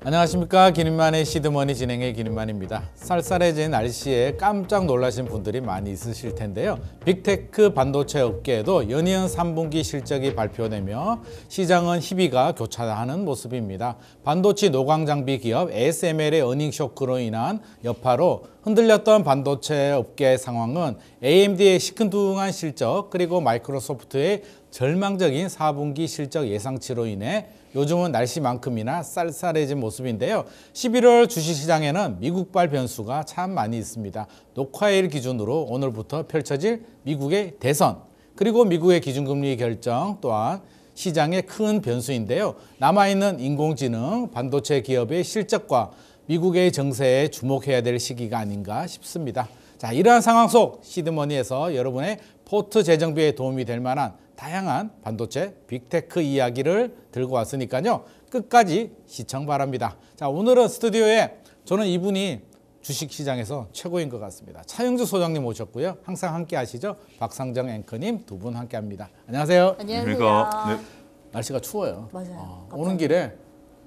안녕하십니까. 기린만의 시드머니 진행의 기린만입니다. 쌀쌀해진 날씨에 깜짝 놀라신 분들이 많이 있으실 텐데요. 빅테크 반도체 업계에도 연이은 3분기 실적이 발표되며 시장은 희비가 교차하는 모습입니다. 반도체 노광 장비 기업 ASML의 어닝 쇼크로 인한 여파로 흔들렸던 반도체 업계 상황은 AMD의 시큰둥한 실적 그리고 마이크로소프트의 절망적인 4분기 실적 예상치로 인해 요즘은 날씨만큼이나 쌀쌀해진 모습인데요. 11월 주식시장에는 미국발 변수가 참 많이 있습니다. 녹화일 기준으로 오늘부터 펼쳐질 미국의 대선, 그리고 미국의 기준금리 결정 또한 시장의 큰 변수인데요. 남아있는 인공지능, 반도체 기업의 실적과 미국의 정세에 주목해야 될 시기가 아닌가 싶습니다. 자, 이러한 상황 속 시드머니에서 여러분의 포트 재정비에 도움이 될 만한 다양한 반도체 빅테크 이야기를 들고 왔으니까요. 끝까지 시청 바랍니다. 자, 오늘은 스튜디오에 저는 이분이 주식시장에서 최고인 것 같습니다. 차영주 소장님 오셨고요. 항상 함께 하시죠. 박상정 앵커님 두 분 함께 합니다. 안녕하세요. 안녕하세요. 네. 날씨가 추워요. 맞아요. 오는 길에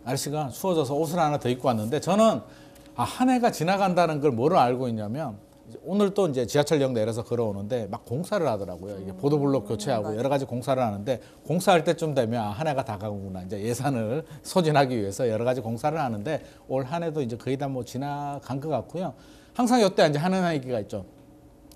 날씨가 추워져서 옷을 하나 더 입고 왔는데 저는 한 해가 지나간다는 걸 뭐로 알고 있냐면 오늘 또 이제 지하철역 내려서 걸어오는데 막 공사를 하더라고요. 이게 보도블록 교체하고 여러 가지 공사를 하는데 공사할 때쯤 되면 한 해가 다 가구나. 이제 예산을 소진하기 위해서 여러 가지 공사를 하는데 올 한 해도 이제 거의 다 뭐 지나간 것 같고요. 항상 이때 이제 하는 얘기가 있죠.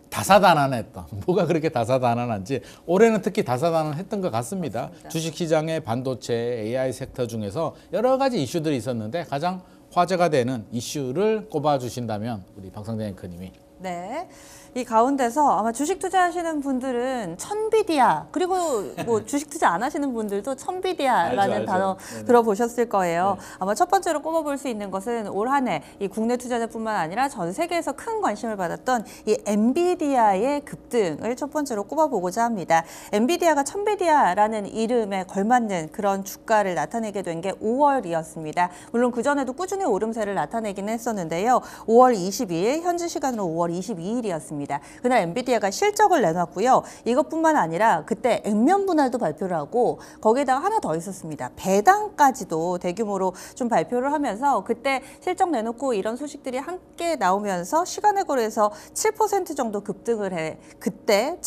다사다난했던 뭐가 그렇게 다사다난한지 올해는 특히 다사다난했던 것 같습니다. 맞습니다. 주식시장의 반도체, AI 섹터 중에서 여러 가지 이슈들이 있었는데 가장 화제가 되는 이슈를 꼽아주신다면 우리 박상정 앵커님이. 네. 이 가운데서 아마 주식 투자하시는 분들은 천비디아, 그리고 뭐 주식 투자 안 하시는 분들도 천비디아라는 알죠. 단어 네네. 들어보셨을 거예요. 네. 아마 첫 번째로 꼽아볼 수 있는 것은 올 한 해 이 국내 투자자뿐만 아니라 전 세계에서 큰 관심을 받았던 이 엔비디아의 급등을 첫 번째로 꼽아보고자 합니다. 엔비디아가 천비디아라는 이름에 걸맞는 그런 주가를 나타내게 된 게 5월이었습니다. 물론 그전에도 꾸준히 오름세를 나타내기는 했었는데요. 5월 22일, 현지 시간으로 5월 22일이었습니다. 그날 엔비디아가 실적을 내놨고요. 이것뿐만 아니라 그때 액면 분할도 발표를 하고 거기에다가 하나 더 있었습니다. 배당까지도 대규모로 좀 발표를 하면서 그때 실적 내놓고 이런 소식들이 함께 나오면서 시간의 거래에서 7% 정도 급등을 해 그때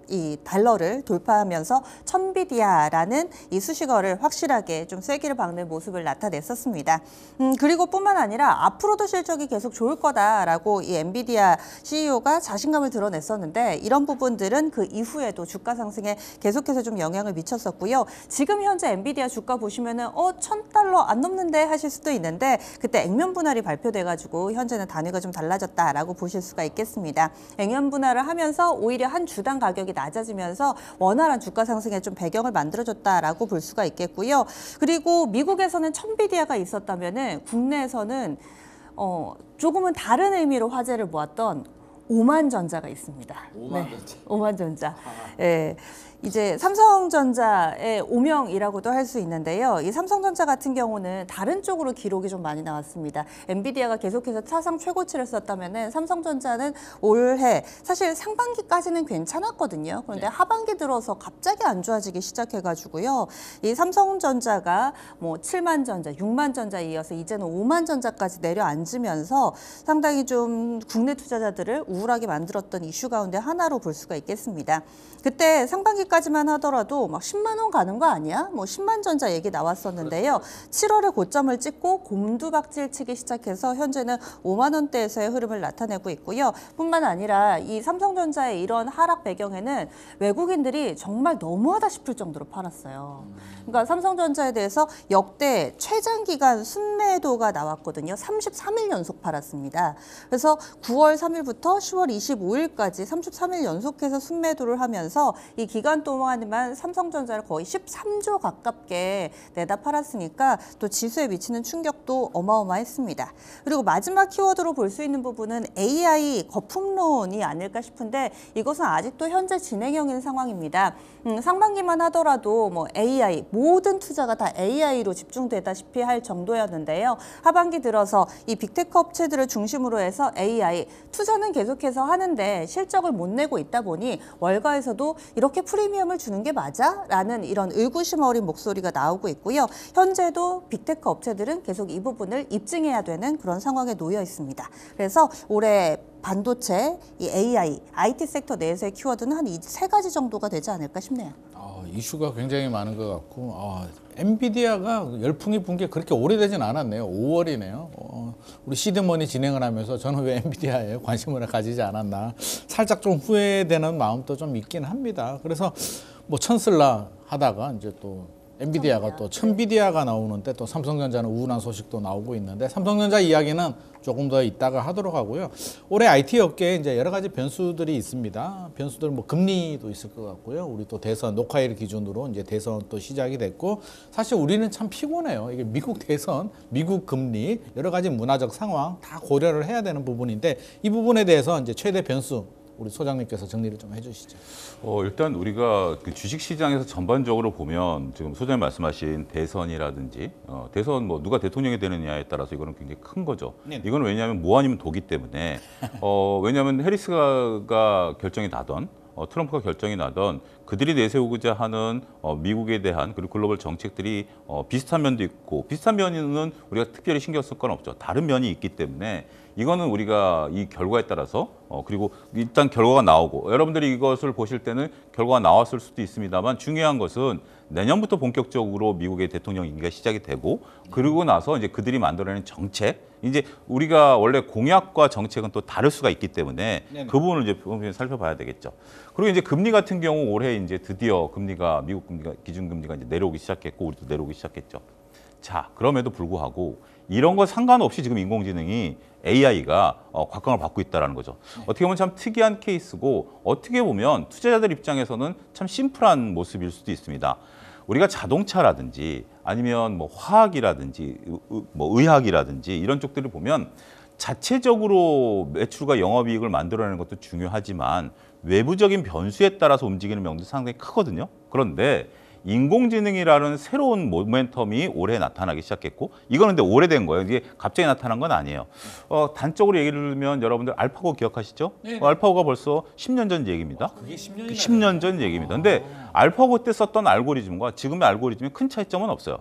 이 달러를 돌파하면서 천비디아라는 이 수식어를 확실하게 좀 쐐기를 박는 모습을 나타냈었습니다. 그리고 뿐만 아니라 앞으로도 실적이 계속 좋을 거다라고 이 엔비디아 CEO가 자신감을 드러냈었는데 이런 부분들은 그 이후에도 주가 상승에 계속해서 좀 영향을 미쳤었고요. 지금 현재 엔비디아 주가 보시면은 $1,000 안 넘는데 하실 수도 있는데 그때 액면 분할이 발표돼가지고 현재는 단위가 좀 달라졌다라고 보실 수가 있겠습니다. 액면 분할을 하면서 오히려 한 주당 가격이 낮아지면서 원활한 주가 상승에 좀 배경을 만들어줬다라고 볼 수가 있겠고요. 그리고 미국에서는 천비디아가 있었다면은 국내에서는 조금은 다른 의미로 화제를 모았던 오만전자가 있습니다. 오만전자. 오만전자. 예. 이제 삼성전자의 오명이라고도 할 수 있는데요. 이 삼성전자 같은 경우는 다른 쪽으로 기록이 좀 많이 나왔습니다. 엔비디아가 계속해서 사상 최고치를 썼다면은 삼성전자는 올해 사실 상반기까지는 괜찮았거든요. 그런데 하반기 들어서 갑자기 안 좋아지기 시작해가지고요. 이 삼성전자가 뭐 7만 전자, 6만 전자 이어서 이제는 5만 전자까지 내려앉으면서 상당히 좀 국내 투자자들을 우울하게 만들었던 이슈 가운데 하나로 볼 수가 있겠습니다. 그때 상반기까지만 하더라도 막 10만 원 가는 거 아니야? 뭐 10만 전자 얘기 나왔었는데요. 7월에 고점을 찍고 곰두박질 치기 시작해서 현재는 5만 원대에서의 흐름을 나타내고 있고요. 뿐만 아니라 이 삼성전자의 이런 하락 배경에는 외국인들이 정말 너무하다 싶을 정도로 팔았어요. 그러니까 삼성전자에 대해서 역대 최장기간 순매도가 나왔거든요. 33일 연속 팔았습니다. 그래서 9월 3일부터 10월 25일까지 33일 연속해서 순매도를 하면서 이 기간 동안에만 삼성전자를 거의 13조 가깝게 내다 팔았으니까 또 지수에 미치는 충격도 어마어마했습니다. 그리고 마지막 키워드로 볼 수 있는 부분은 AI 거품론이 아닐까 싶은데 이것은 아직도 현재 진행형인 상황입니다. 상반기만 하더라도 뭐 AI, 모든 투자가 다 AI로 집중되다시피 할 정도였는데요. 하반기 들어서 이 빅테크 업체들을 중심으로 해서 AI 투자는 계속해서 하는데 실적을 못 내고 있다 보니 월가에서도 이렇게 프리 프리미엄을 주는 게 맞아? 라는 이런 의구심 어린 목소리가 나오고 있고요. 현재도 빅테크 업체들은 계속 이 부분을 입증해야 되는 그런 상황에 놓여 있습니다. 그래서 올해 반도체, 이 AI, IT 섹터 내에서의 키워드는 한 이 세 가지 정도가 되지 않을까 싶네요. 이슈가 굉장히 많은 것 같고 엔비디아가 열풍이 분 게 그렇게 오래되진 않았네요. 5월이네요. 우리 시드머니 진행을 하면서 저는 왜 엔비디아에 관심을 가지지 않았나 살짝 좀 후회되는 마음도 좀 있긴 합니다. 그래서 뭐 천슬라 하다가 이제 또 엔비디아가 또 천비디아가 나오는데 또 삼성전자는 우울한 소식도 나오고 있는데 삼성전자 이야기는 조금 더 이따가 하도록 하고요. 올해 IT 업계에 이제 여러 가지 변수들이 있습니다. 변수들 뭐 금리도 있을 것 같고요. 우리 또 대선 녹화일 기준으로 이제 대선 또 시작이 됐고 사실 우리는 참 피곤해요. 이게 미국 대선, 미국 금리 여러 가지 문화적 상황 다 고려를 해야 되는 부분인데 이 부분에 대해서 이제 최대 변수 우리 소장님께서 정리를 좀 해주시죠. 일단 우리가 그 주식시장에서 전반적으로 보면 지금 소장님 말씀하신 대선이라든지 대선 뭐 누가 대통령이 되느냐에 따라서 이거는 굉장히 큰 거죠. 네네. 이건 왜냐하면 뭐 아니면 도기 때문에 왜냐하면 해리스가 결정이 나던 트럼프가 결정이 나던 그들이 내세우고자 하는 미국에 대한 그리고 글로벌 정책들이 비슷한 면도 있고 비슷한 면은 우리가 특별히 신경 쓸 건 없죠. 다른 면이 있기 때문에 이거는 우리가 이 결과에 따라서 그리고 일단 결과가 나오고 여러분들이 이것을 보실 때는 결과가 나왔을 수도 있습니다만 중요한 것은 내년부터 본격적으로 미국의 대통령 임기가 시작이 되고 그러고 나서 이제 그들이 만들어내는 정책 이제 우리가 원래 공약과 정책은 또 다를 수가 있기 때문에 네네. 그 부분을 이제 살펴봐야 되겠죠. 그리고 이제 금리 같은 경우 올해 이제 드디어 금리가 미국 금리가 기준금리가 이제 내려오기 시작했고 우리도 내려오기 시작했죠. 자, 그럼에도 불구하고 이런 거 상관없이 지금 인공지능이 AI가 곽강을 받고 있다는 거죠. 어떻게 보면 참 특이한 케이스고 어떻게 보면 투자자들 입장에서는 참 심플한 모습일 수도 있습니다. 우리가 자동차라든지 아니면 뭐 화학이라든지 뭐 의학이라든지 이런 쪽들을 보면 자체적으로 매출과 영업이익을 만들어내는 것도 중요하지만 외부적인 변수에 따라서 움직이는 면도 상당히 크거든요. 그런데 인공지능이라는 새로운 모멘텀이 올해 나타나기 시작했고 이거는 근데 오래된 거예요. 이게 갑자기 나타난 건 아니에요. 단적으로 얘기를 들면 여러분들 알파고 기억하시죠? 네. 알파고가 벌써 10년 전 얘기입니다. 그게 10년이나 10년 전 얘기입니다. 근데 알파고 때 썼던 알고리즘과 지금의 알고리즘에 큰 차이점은 없어요.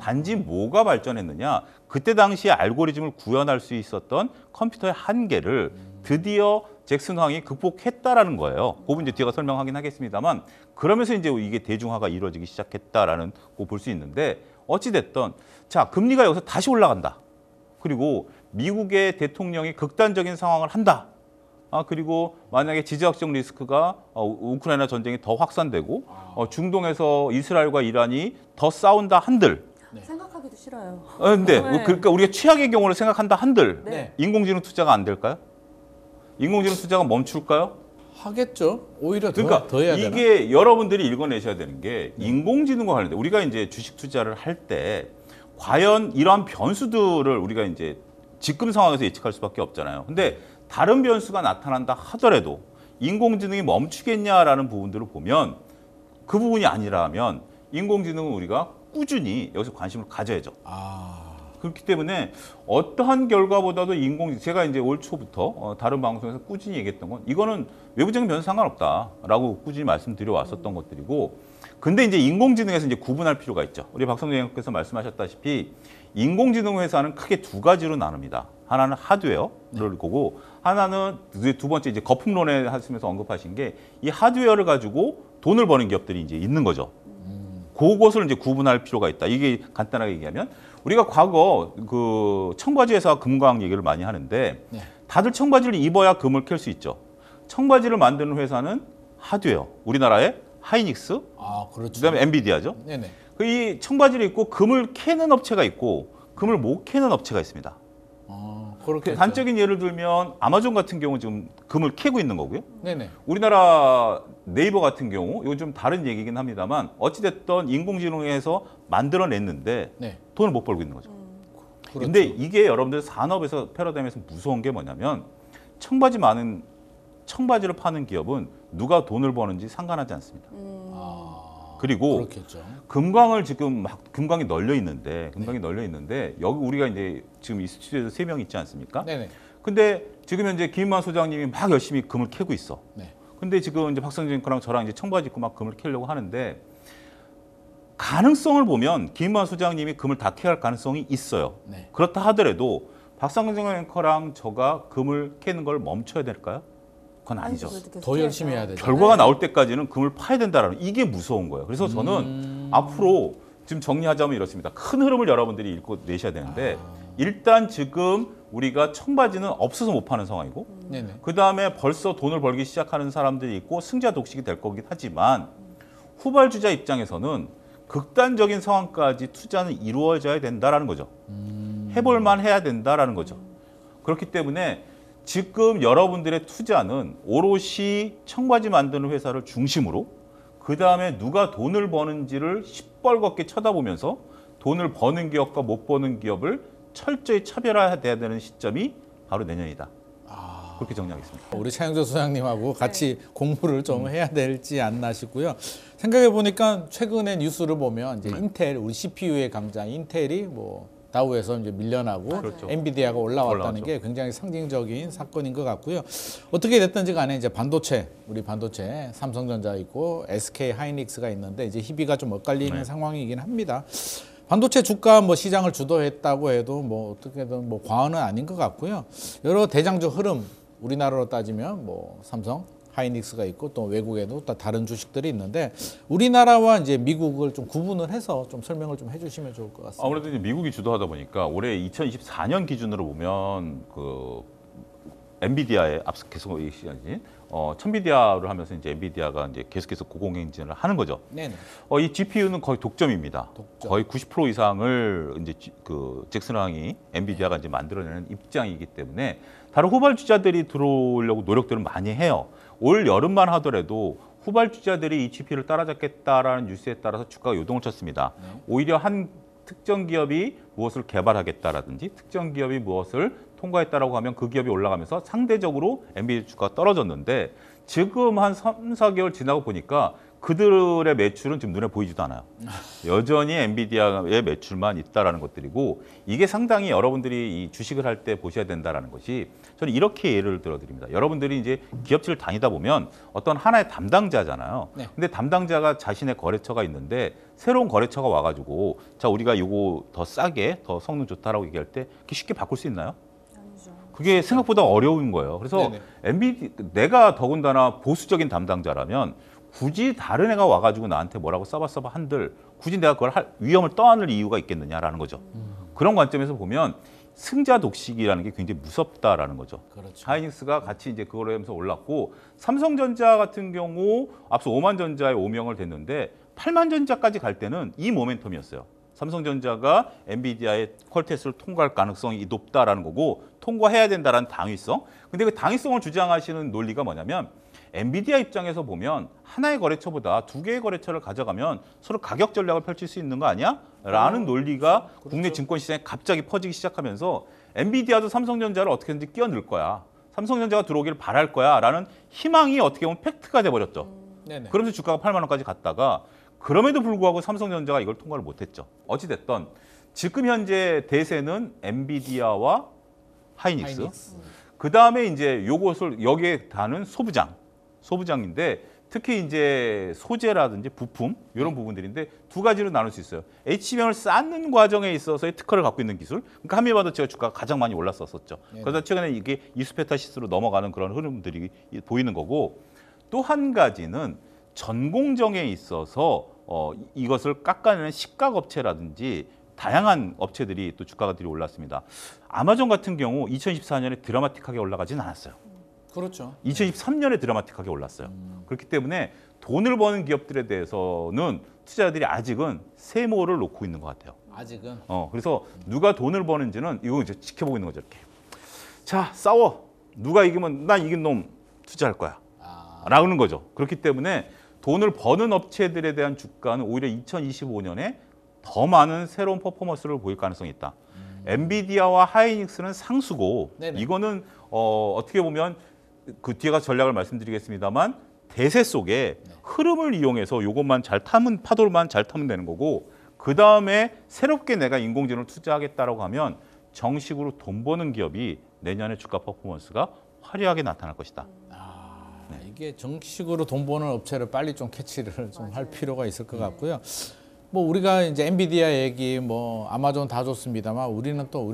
단지 뭐가 발전했느냐? 그때 당시에 알고리즘을 구현할 수 있었던 컴퓨터의 한계를 드디어 잭슨 황이 극복했다라는 거예요. 그 부분 이제 뒤가 설명하긴 하겠습니다만 그러면서 이제 이게 대중화가 이루어지기 시작했다라는 거 볼 수 있는데 어찌 됐든 자 금리가 여기서 다시 올라간다. 그리고 미국의 대통령이 극단적인 상황을 한다. 그리고 만약에 지정학적 리스크가 우크라이나 전쟁이 더 확산되고 중동에서 이스라엘과 이란이 더 싸운다 한들 생각하기도 싫어요. 근데 네. 그러니까 우리가 최악의 경우를 생각한다 한들 네. 인공지능 투자가 안 될까요? 인공지능 투자가 멈출까요? 하겠죠. 오히려 그러니까 더 해야 되나? 이게 여러분들이 읽어내셔야 되는 게 인공지능과 관련돼 우리가 이제 주식 투자를 할 때 과연 이러한 변수들을 우리가 이제 지금 상황에서 예측할 수밖에 없잖아요. 근데 다른 변수가 나타난다 하더라도 인공지능이 멈추겠냐라는 부분들을 보면 그 부분이 아니라면 인공지능은 우리가 꾸준히 여기서 관심을 가져야죠. 그렇기 때문에 어떠한 결과보다도 제가 이제 올 초부터 다른 방송에서 꾸준히 얘기했던 건 이거는 외부적인 변수 상관없다라고 꾸준히 말씀드려 왔었던 것들이고 근데 이제 인공지능에서 이제 구분할 필요가 있죠. 우리 박성준 의원께서 말씀하셨다시피 인공지능 회사는 크게 두 가지로 나눕니다. 하나는 하드웨어를 보고 하나는 두 번째 이제 거품론에 하시면서 언급하신 게 이 하드웨어를 가지고 돈을 버는 기업들이 이제 있는 거죠. 그것을 이제 구분할 필요가 있다. 이게 간단하게 얘기하면 우리가 과거 그 청바지 회사 금광 얘기를 많이 하는데 다들 청바지를 입어야 금을 캘 수 있죠. 청바지를 만드는 회사는 하드웨어. 우리나라의 하이닉스, 그렇죠. 그다음에 엔비디아죠. 네네. 이 청바지를 입고 금을 캐는 업체가 있고 금을 못 캐는 업체가 있습니다. 그렇게 단적인 예를 들면 아마존 같은 경우 지금 금을 캐고 있는 거고요. 네네. 우리나라 네이버 같은 경우 이건 좀 다른 얘기긴 합니다만 어찌됐든 인공지능에서 만들어냈는데 네. 돈을 못 벌고 있는 거죠. 그렇죠. 근데 이게 여러분들 산업에서 패러다임에서 무서운 게 뭐냐면 청바지를 파는 기업은 누가 돈을 버는지 상관하지 않습니다. 그리고 그렇겠죠. 금광을 지금 막 금광이 널려 있는데 여기 우리가 이제 지금 이 스튜디오에서 3명 있지 않습니까? 네네. 근데 지금 현재 김만 소장님이 막 열심히 금을 캐고 있어. 네. 근데 지금 이제 박성준 거랑 저랑 이제 청바지 입고 막 금을 캐려고 하는데 가능성을 보면 김만 소장님이 금을 다 캐갈 가능성이 있어요. 네. 그렇다 하더라도 박성준 앵커랑 저가 금을 캐는 걸 멈춰야 될까요? 그건 아니죠. 더 열심히 해야 되죠. 결과가 나올 때까지는 금을 파야 된다라는 이게 무서운 거예요. 그래서 저는 앞으로 지금 정리하자면 이렇습니다. 큰 흐름을 여러분들이 읽고 내셔야 되는데 일단 지금 우리가 청바지는 없어서 못 파는 상황이고 네네. 그다음에 벌써 돈을 벌기 시작하는 사람들이 있고 승자 독식이 될 거긴 하지만 후발주자 입장에서는 극단적인 상황까지 투자는 이루어져야 된다라는 거죠. 해볼 만 해야 된다라는 거죠. 그렇기 때문에 지금 여러분들의 투자는 오롯이 청바지 만드는 회사를 중심으로 그다음에 누가 돈을 버는지를 시뻘겋게 쳐다보면서 돈을 버는 기업과 못 버는 기업을 철저히 차별화해야 되는 시점이 바로 내년이다. 그렇게 정리하겠습니다. 우리 차영조 소장님하고 같이 공부를 좀 해야 될지 않나 싶고요. 생각해 보니까 최근에 뉴스를 보면 이제 인텔 우리 CPU의 강자 인텔이 뭐 다우에서 이제 밀려나고 그렇죠. 엔비디아가 올라왔다는 올라왔죠. 게 굉장히 상징적인 사건인 것 같고요. 어떻게 됐든지 간에 이제 반도체 우리 반도체 삼성전자 있고 SK 하이닉스가 있는데 이제 희비가 좀 엇갈리는 상황이긴 합니다. 반도체 주가 뭐 시장을 주도했다고 해도 뭐 어떻게든 뭐 과언은 아닌 것 같고요. 여러 대장적 흐름 우리나라로 따지면 뭐 삼성, 하이닉스가 있고 또 외국에도 또 다른 주식들이 있는데 우리나라와 이제 미국을 좀 구분을 해서 좀 설명을 좀 해주시면 좋을 것 같습니다. 아무래도 이제 미국이 주도하다 보니까 올해 2024년 기준으로 보면 그 엔비디아의 앞서 계속 얘기하신 천비디아를 하면서 이제 엔비디아가 이제 계속해서 고공행진을 하는 거죠. 네네. 이 GPU는 거의 독점입니다. 독점. 거의 90% 이상을 이제 그 잭슨왕이 엔비디아가 이제 만들어내는 입장이기 때문에 다른 후발주자들이 들어오려고 노력들을 많이 해요. 올 여름만 하더라도 후발주자들이 이 GPU를 따라잡겠다라는 뉴스에 따라서 주가가 요동을 쳤습니다. 오히려 한 특정 기업이 무엇을 개발하겠다라든지 특정 기업이 무엇을 통과했다라고 하면 그 기업이 올라가면서 상대적으로 엔비디아 주가가 떨어졌는데 지금 한 3, 4개월 지나고 보니까 그들의 매출은 지금 눈에 보이지도 않아요. 여전히 엔비디아의 매출만 있다라는 것들이고 이게 상당히 여러분들이 이 주식을 할 때 보셔야 된다라는 것이 저는 이렇게 예를 들어드립니다. 여러분들이 이제 기업체를 다니다 보면 어떤 하나의 담당자잖아요. 네. 근데 담당자가 자신의 거래처가 있는데 새로운 거래처가 와가지고 자 우리가 이거 더 싸게 더 성능 좋다라고 얘기할 때 그렇게 쉽게 바꿀 수 있나요? 그게 생각보다 어려운 거예요. 그래서 네네. 내가 더군다나 보수적인 담당자라면 굳이 다른 애가 와가지고 나한테 뭐라고 써봐 한들 굳이 내가 그걸 할 위험을 떠안을 이유가 있겠느냐라는 거죠. 그런 관점에서 보면 승자 독식이라는 게 굉장히 무섭다라는 거죠. 그렇죠. 하이닉스가 같이 이제 그걸 하면서 올랐고 삼성전자 같은 경우 앞서 5만 전자에 오명을 됐는데 8만 전자까지 갈 때는 이 모멘텀이었어요. 삼성전자가 엔비디아의 퀄테스트를 통과할 가능성이 높다라는 거고 통과해야 된다라는 당위성. 근데 그 당위성을 주장하시는 논리가 뭐냐면 엔비디아 입장에서 보면 하나의 거래처보다 두 개의 거래처를 가져가면 서로 가격 전략을 펼칠 수 있는 거 아니야? 라는 논리가 그렇죠. 국내 증권 시장에 갑자기 퍼지기 시작하면서 엔비디아도 삼성전자를 어떻게든지 끼어넣을 거야. 삼성전자가 들어오기를 바랄 거야. 라는 희망이 어떻게 보면 팩트가 돼버렸죠. 네네. 그러면서 주가가 8만 원까지 갔다가 그럼에도 불구하고 삼성전자가 이걸 통과를 못했죠. 어찌됐든 지금 현재 대세는 엔비디아와 하이닉스. 그 다음에 이제 요것을 여기에 다는 소부장인데 특히 이제 소재라든지 부품 이런 부분들인데 두 가지로 나눌 수 있어요. HBM을 쌓는 과정에 있어서의 특허를 갖고 있는 기술. 그러니까 한미반도체가 주가가 가장 많이 올랐었죠. 그래서 최근에 이게 이수페타시스로 넘어가는 그런 흐름들이 보이는 거고 또 한 가지는 전공정에 있어서 이것을 깎아내는 식각업체라든지 다양한 업체들이 또 주가들이 올랐습니다. 아마존 같은 경우 2024년에 드라마틱하게 올라가진 않았어요. 그렇죠. 2023년에 드라마틱하게 올랐어요. 그렇기 때문에 돈을 버는 기업들에 대해서는 투자자들이 아직은 세모를 놓고 있는 것 같아요. 아직은. 그래서 누가 돈을 버는지는 이거 이제 지켜보고 있는 거죠. 이렇게. 자, 싸워. 누가 이기면 나 이긴 놈 투자할 거야. 라는 거죠. 그렇기 때문에 돈을 버는 업체들에 대한 주가는 오히려 2025년에 더 많은 새로운 퍼포먼스를 보일 가능성이 있다. 엔비디아와 하이닉스는 상수고 네네. 이거는 어떻게 보면 그 뒤에 가서 전략을 말씀드리겠습니다만 대세 속에 흐름을 이용해서 이것만 잘 타면 파도만 잘 타면 되는 거고 그 다음에 새롭게 내가 인공지능을 투자하겠다라고 하면 정식으로 돈 버는 기업이 내년에 주가 퍼포먼스가 화려하게 나타날 것이다. 이게 정식으로 돈 버는 업체를 빨리 좀 캐치를 좀 할 필요가 있을 것 같고요. 뭐 우리가 이제 엔비디아 얘기, 뭐 아마존 다 좋습니다만 우리는 또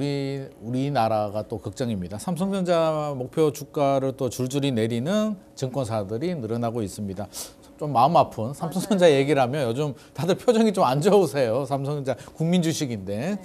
우리나라가 또 걱정입니다. 삼성전자 목표 주가를 또 줄줄이 내리는 증권사들이 늘어나고 있습니다. 좀 마음 아픈 삼성전자 얘기를 하면 요즘 다들 표정이 좀 안 좋으세요. 삼성전자 국민 주식인데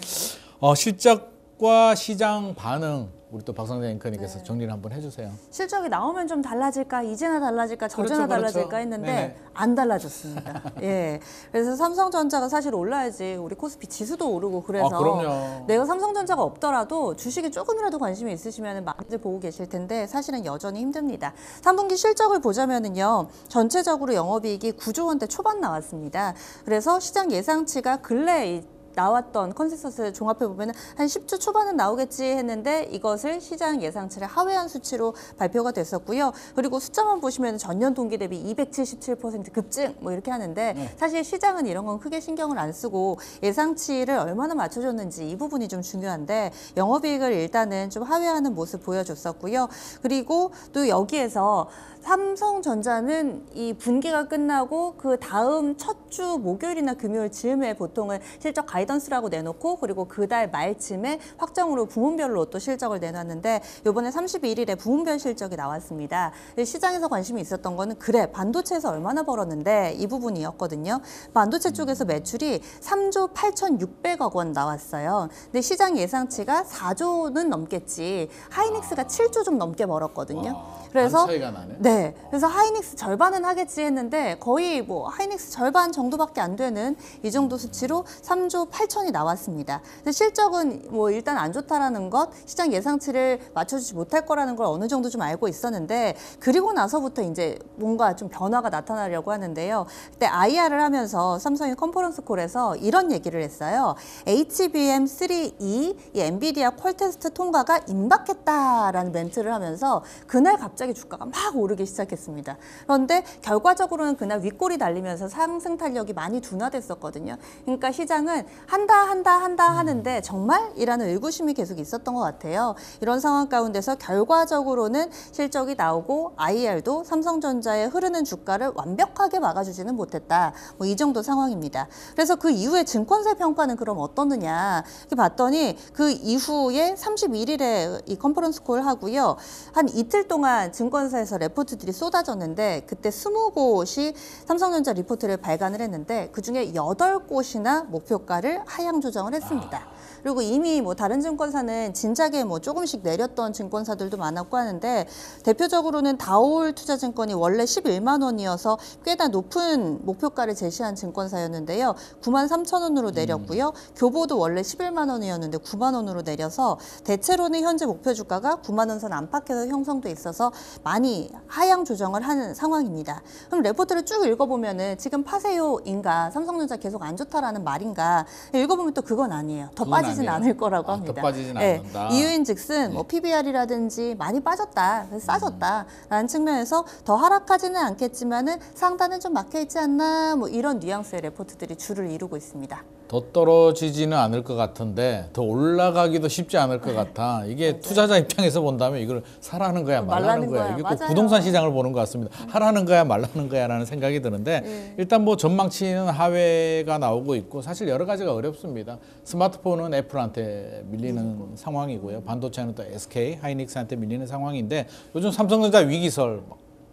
실적과 시장 반응 우리 또 박성재 앵커님께서 정리를 한번 해주세요. 실적이 나오면 좀 달라질까, 이제나 달라질까, 저제나 그렇죠. 달라질까 했는데 네네. 안 달라졌습니다. 예. 그래서 삼성전자가 사실 올라야지 우리 코스피 지수도 오르고 그래서 그럼요. 내가 삼성전자가 없더라도 주식에 조금이라도 관심이 있으시면 많이들 보고 계실 텐데 사실은 여전히 힘듭니다. 3분기 실적을 보자면은요. 전체적으로 영업이익이 9조 원대 초반 나왔습니다. 그래서 시장 예상치가 근래 나왔던 컨센서스 종합해 보면 한 10조 초반은 나오겠지 했는데 이것을 시장 예상치를 하회한 수치로 발표가 됐었고요. 그리고 숫자만 보시면 전년 동기 대비 277% 급증 뭐 이렇게 하는데 사실 시장은 이런 건 크게 신경을 안 쓰고 예상치를 얼마나 맞춰줬는지 이 부분이 좀 중요한데 영업이익을 일단은 좀 하회하는 모습 보여줬었고요. 그리고 또 여기에서 삼성전자는 이 분기가 끝나고 그 다음 첫 주 목요일이나 금요일 즈음에 보통은 실적 가이던스라고 내놓고 그리고 그달 말쯤에 확정으로 부문별로 또 실적을 내놨는데 이번에 31일에 부문별 실적이 나왔습니다. 시장에서 관심이 있었던 거는 그래 반도체에서 얼마나 벌었는데 이 부분이었거든요. 반도체 쪽에서 매출이 3조 8,600억 원 나왔어요. 근데 시장 예상치가 4조는 넘겠지. 하이닉스가 7조 좀 넘게 벌었거든요. 그래서 차이가 나네. 네, 그래서 하이닉스 절반은 하겠지 했는데 거의 뭐 하이닉스 절반 정도밖에 안 되는 이 정도 수치로 3조 8천이 나왔습니다. 근데 실적은 뭐 일단 안 좋다라는 것, 시장 예상치를 맞춰주지 못할 거라는 걸 어느 정도 좀 알고 있었는데 그리고 나서부터 이제 뭔가 좀 변화가 나타나려고 하는데요. 그때 IR을 하면서 삼성이 컨퍼런스 콜에서 이런 얘기를 했어요. HBM3E 이 엔비디아 퀄 테스트 통과가 임박했다라는 멘트를 하면서 그날 갑자기 주가가 막 오르기 시작했습니다. 그런데 결과적으로는 그날 윗골이 달리면서 상승 탄력이 많이 둔화됐었거든요. 그러니까 시장은 한다 하는데 정말? 이라는 의구심이 계속 있었던 것 같아요. 이런 상황 가운데서 결과적으로는 실적이 나오고 IR도 삼성전자에 흐르는 주가를 완벽하게 막아주지는 못했다. 뭐 이 정도 상황입니다. 그래서 그 이후에 증권사 평가는 그럼 어떻느냐 이렇게 봤더니 그 이후에 31일에 이 컨퍼런스 콜 하고요. 한 이틀 동안 증권사에서 레포트들이 쏟아졌는데 그때 20곳이 삼성전자 리포트를 발간을 했는데 그중에 8곳이나 목표가를 하향 조정을 했습니다. 그리고 이미 뭐 다른 증권사는 진작에 뭐 조금씩 내렸던 증권사들도 많았고 하는데 대표적으로는 다올 투자증권이 원래 11만 원이어서 꽤나 높은 목표가를 제시한 증권사였는데요. 9만 3천 원으로 내렸고요. 교보도 원래 11만 원이었는데 9만 원으로 내려서 대체로는 현재 목표 주가가 9만 원 선 안팎에서 형성돼 있어서 많이 하향 조정을 하는 상황입니다. 그럼 레포트를 쭉 읽어보면은 지금 파세요인가 삼성전자 계속 안 좋다라는 말인가 읽어보면 또 그건 아니에요. 더 빠지진 아니에요. 않을 거라고 더 합니다. 빠지진 네, 않는다. 이유인즉슨 뭐 PBR이라든지 많이 빠졌다, 그래서 싸졌다라는 측면에서 더 하락하지는 않겠지만은 상단은 좀 막혀 있지 않나 뭐 이런 뉘앙스의 레포트들이 주를 이루고 있습니다. 더 떨어지지는 않을 것 같은데 더 올라가기도 쉽지 않을 것 같아. 이게 투자자 입장에서 본다면 이걸 사라는 거야 말라는 거야. 이게 꼭 맞아요. 부동산 시장을 보는 것 같습니다. 하라는 거야 말라는 거야라는 생각이 드는데 일단 뭐 전망치는 하회가 나오고 있고 사실 여러 가지가 어렵습니다. 스마트폰은 애플한테 밀리는 상황이고요. 반도체는 또 SK 하이닉스한테 밀리는 상황인데 요즘 삼성전자 위기설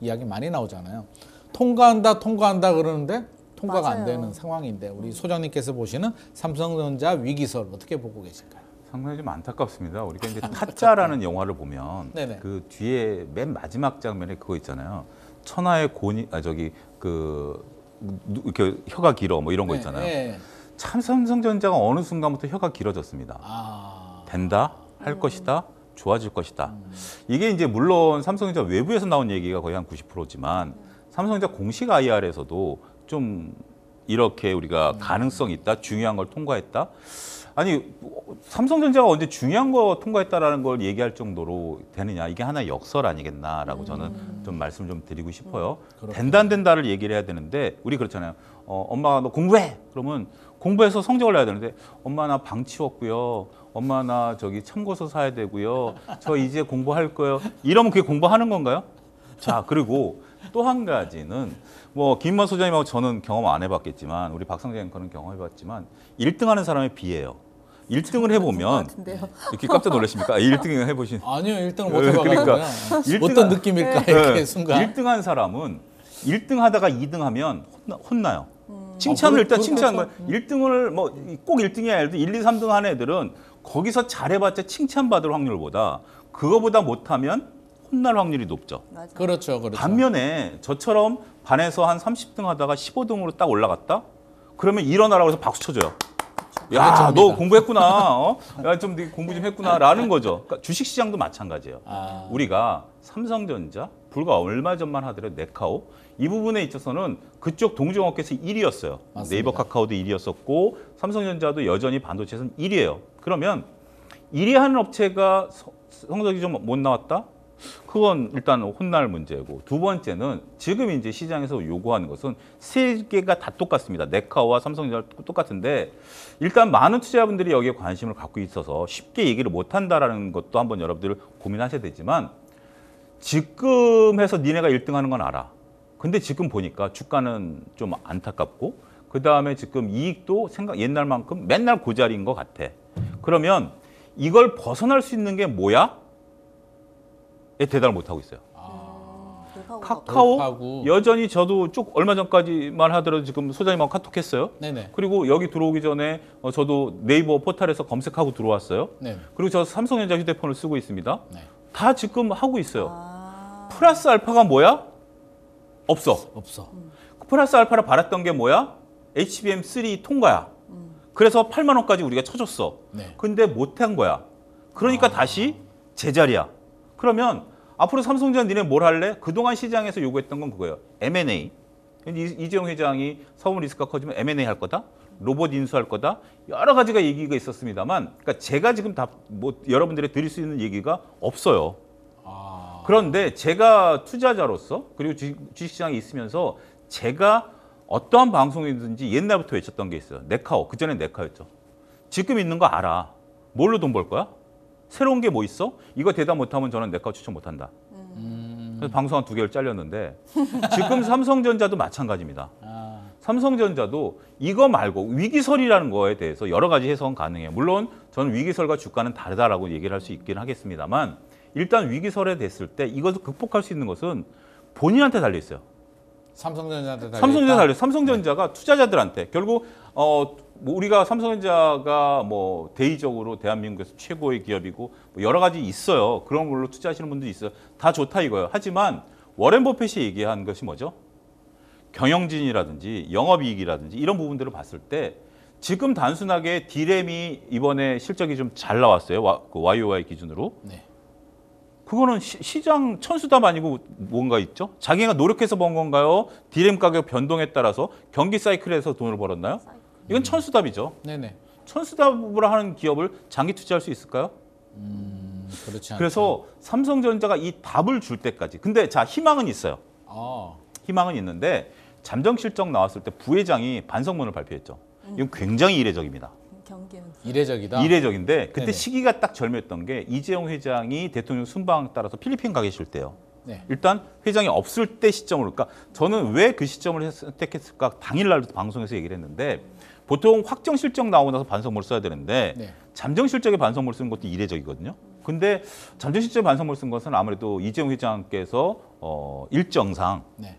이야기 많이 나오잖아요. 통과한다 그러는데 통과가 안 맞아요. 되는 상황인데 우리 소장님께서 보시는 삼성전자 위기설 어떻게 보고 계실까요? 상당히 좀 안타깝습니다. 우리가 이제 타짜라는 영화를 보면 네네. 그 뒤에 맨 마지막 장면에 그거 있잖아요. 천하의 고니 이렇게 혀가 길어 뭐 이런 거 있잖아요. 네. 참 삼성전자가 어느 순간부터 혀가 길어졌습니다. 된다, 할 것이다, 좋아질 것이다. 이게 이제 물론 삼성전자 외부에서 나온 얘기가 거의 한 90%지만 삼성전자 공식 IR에서도 좀 이렇게 우리가 가능성 있다, 중요한 걸 통과했다. 아니 삼성전자가 언제 중요한 거 통과했다라는 걸 얘기할 정도로 되느냐, 이게 하나의 역설 아니겠나라고 저는 좀 말씀 좀 드리고 싶어요. 된다 안 된다를 얘기를 해야 되는데 우리 그렇잖아요. 엄마가 너 공부해 그러면 공부해서 성적을 내야 되는데 엄마 나 방 치웠고요, 엄마 나 저기 참고서 사야 되고요, 저 이제 공부할 거예요. 이러면 그게 공부하는 건가요? 자, 그리고 또 한 가지는 뭐 김만 소장님하고 저는 경험 안 해봤겠지만 우리 박상재 앵커는 경험해봤지만 1등하는 사람의 비예요. 1등을 해보면 이렇게 깜짝 놀라십니까? 1등 해보신 아니요, 1등을 못 해봐가지고요. 그러니까 어떤 느낌일까 이렇게 네. 순간. 1등한 사람은 1등 하다가 2등 하면 혼나요. 칭찬을 일단 칭찬한 거예요. 1등을 뭐 꼭 1등이 아니라 1, 2, 3등 하는 애들은 거기서 잘해봤자 칭찬받을 확률보다 그거보다 못하면 혼날 확률이 높죠. 맞아. 그렇죠, 그렇죠. 반면에 저처럼 반에서 한 30등 하다가 15등으로 딱 올라갔다? 그러면 일어나라고 해서 박수 쳐줘요. 야, 너 공부했구나. 어? 야, 좀 공부 좀 했구나라는 거죠. 그러니까 주식시장도 마찬가지예요. 아. 우리가 삼성전자 불과 얼마 전만 하더라도 네카오 이 부분에 있어서는 그쪽 동종업계에서 1위였어요. 맞습니다. 네이버 카카오도 1위였었고 삼성전자도 여전히 반도체에서는 1위예요. 그러면 1위 하는 업체가 성적이 좀 못 나왔다? 그건 일단 혼날 문제고 두 번째는 지금 이제 시장에서 요구하는 것은 세 개가 다 똑같습니다. 네카오와 삼성전자 똑같은데 일단 많은 투자자분들이 여기에 관심을 갖고 있어서 쉽게 얘기를 못 한다라는 것도 한번 여러분들 고민하셔야 되지만 지금 해서 니네가 1등 하는 건 알아. 근데 지금 보니까 주가는 좀 안타깝고 그다음에 지금 이익도 옛날만큼 맨날 그 자리인 것 같아. 그러면 이걸 벗어날 수 있는 게 뭐야? 에 대답을 못 하고 있어요. 카카오 돌파구. 여전히 저도 쭉 얼마 전까지만 하더라도 지금 소장님하고 카톡했어요. 네네. 그리고 여기 들어오기 전에 저도 네이버 포털에서 검색하고 들어왔어요. 네. 그리고 저 삼성전자 휴대폰을 쓰고 있습니다. 네. 다 지금 하고 있어요. 플러스 알파가 뭐야? 없어. 없어. 플러스 알파를 바랐던 게 뭐야? HBM3 통과야. 그래서 8만 원까지 우리가 쳐줬어. 네. 근데 못한 거야. 그러니까 다시 제자리야. 그러면 앞으로 삼성전자 니네 뭘 할래? 그동안 시장에서 요구했던 건 그거예요. M&A. 이재용 회장이 서울 리스크가 커지면 M&A 할 거다. 로봇 인수할 거다. 여러 가지가 얘기가 있었습니다만 그러니까 제가 지금 다 뭐 여러분들이 드릴 수 있는 얘기가 없어요. 그런데 제가 투자자로서 그리고 주식시장에 있으면서 제가 어떠한 방송이든지 옛날부터 외쳤던 게 있어요. 네카오. 그전엔 네카였죠. 지금 있는 거 알아. 뭘로 돈 벌 거야? 새로운 게 뭐 있어? 이거 대답 못하면 저는 네카오 추천 못한다. 그래서 방송 한 2개월 잘렸는데 지금 삼성전자도 마찬가지입니다. 삼성전자도 이거 말고 위기설이라는 거에 대해서 여러 가지 해석은 가능해요. 물론 저는 위기설과 주가는 다르다라고 얘기를 할 수 있긴 하겠습니다만 일단 위기설에 됐을 때 이것을 극복할 수 있는 것은 본인한테 달려 있어요. 삼성전자한테 달려 삼성전자 달려. 삼성전자가 투자자들한테 결국 뭐 우리가 삼성전자가 뭐 대의적으로 대한민국에서 최고의 기업이고 뭐 여러 가지 있어요. 그런 걸로 투자하시는 분들이 있어요. 다 좋다 이거예요. 하지만 워렌 버핏이 얘기한 것이 뭐죠? 경영진이라든지 영업이익이라든지 이런 부분들을 봤을 때 지금 단순하게 디램이 이번에 실적이 좀 잘 나왔어요. 그 YOY 기준으로. 네. 그거는 시장 천수답 아니고 뭔가 있죠? 자기가 노력해서 번 건가요? 디램 가격 변동에 따라서 경기 사이클에서 돈을 벌었나요? 이건 천수답이죠. 네네. 천수답으로 하는 기업을 장기 투자할 수 있을까요? 그렇지 않죠. 그래서 삼성전자가 이 답을 줄 때까지. 근데 자 희망은 있어요. 희망은 있는데 잠정 실적 나왔을 때 부회장이 반성문을 발표했죠. 이건 굉장히 이례적입니다. 이례적이다. 이례적인데 그때 네네. 시기가 딱 절묘했던 게 이재용 회장이 대통령 순방 따라서 필리핀 가 계실 때요. 네. 일단 회장이 없을 때 시점을 그러니까 저는 왜 그 시점을 선택했을까 당일날 방송에서 얘기를 했는데 보통 확정 실적 나오고 나서 반성문을 써야 되는데 네. 잠정 실적에 반성문을 쓰는 것도 이례적이거든요. 근데 잠정 실적에 반성문을 쓴 것은 아무래도 이재용 회장께서 일정상 네.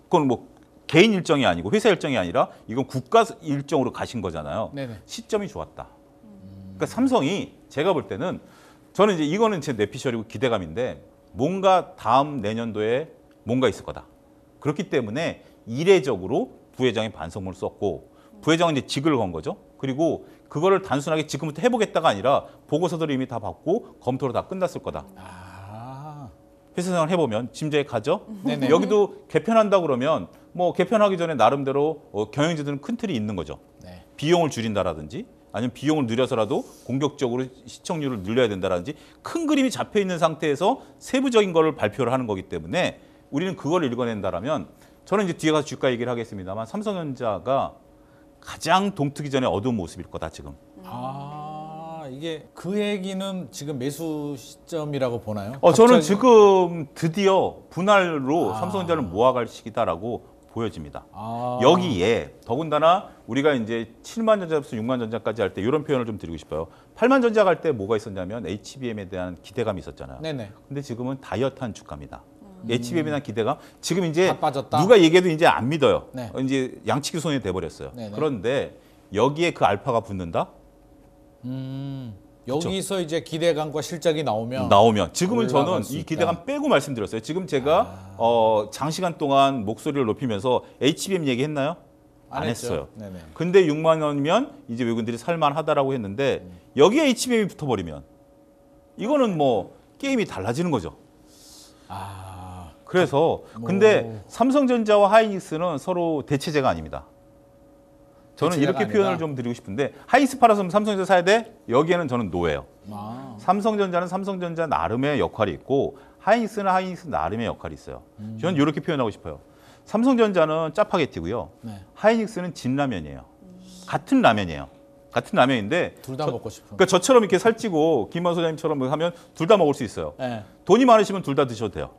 그건 뭐 개인 일정이 아니고 회사 일정이 아니라 이건 국가 일정으로 가신 거잖아요. 네네. 시점이 좋았다. 그러니까 삼성이 제가 볼 때는 저는 이제 이거는 제 뇌피셜이고 기대감인데 뭔가 다음 내년도에 뭔가 있을 거다. 그렇기 때문에 이례적으로 부회장이 반성문을 썼고 부회장은 이제 직을 건 거죠. 그리고 그거를 단순하게 지금부터 해보겠다가 아니라 보고서들을 이미 다 받고 검토를 다 끝났을 거다. 회사 생활 해보면 짐작이 가죠. 네네. 여기도 개편한다 그러면 뭐 개편하기 전에 나름대로 경영진들은 큰 틀이 있는 거죠. 네. 비용을 줄인다라든지 아니면 비용을 늘려서라도 공격적으로 시청률을 늘려야 된다라든지 큰 그림이 잡혀 있는 상태에서 세부적인 거를 발표를 하는 거기 때문에 우리는 그걸 읽어낸다라면 저는 이제 뒤에 가서 주가 얘기를 하겠습니다만 삼성전자가 가장 동트기 전에 어두운 모습일 거다 지금. 이게 그 얘기는 지금 매수 시점이라고 보나요? 저는 갑자기- 지금 드디어 분할로 아. 삼성전자를 모아갈 시기다라고 보여집니다. 아. 여기에 더군다나 우리가 이제 7만 전자부터 6만 전자까지 할 때 이런 표현을 좀 드리고 싶어요. 8만 전자 갈 때 뭐가 있었냐면 HBM에 대한 기대감이 있었잖아요. 네네. 근데 지금은 다이어트한 주가입니다. HBM에 대한 기대감 지금 이제 다 빠졌다. 누가 얘기해도 이제 안 믿어요. 네. 이제 양치기 손이 돼버렸어요. 네네. 그런데 여기에 그 알파가 붙는다? 여기서 이제 기대감과 실적이 나오면 지금은 저는 올라갈 수 이 있다. 기대감 빼고 말씀드렸어요. 지금 제가 장시간 동안 목소리를 높이면서 HBM 얘기했나요? 안 했죠. 했어요. 네네. 근데 6만 원이면 이제 외국인들이 살만하다라고 했는데 여기에 HBM이 붙어버리면 이거는 뭐 게임이 달라지는 거죠. 그래서 근데 삼성전자와 하이닉스는 서로 대체제가 아닙니다. 저는 대체제가 이렇게 아니다. 표현을 좀 드리고 싶은데 하이닉스 팔아서 삼성전자 사야 돼? 여기에는 저는 노예요. 삼성전자는 삼성전자 나름의 역할이 있고 하이닉스는 하이닉스 나름의 역할이 있어요. 저는 이렇게 표현하고 싶어요. 삼성전자는 짜파게티고요. 네. 하이닉스는 진라면이에요. 같은 라면이에요. 같은 라면인데 둘 다 먹고 싶은. 그러니까 저처럼 이렇게 살찌고 김만 소장님처럼 하면 둘 다 먹을 수 있어요. 네. 돈이 많으시면 둘 다 드셔도 돼요.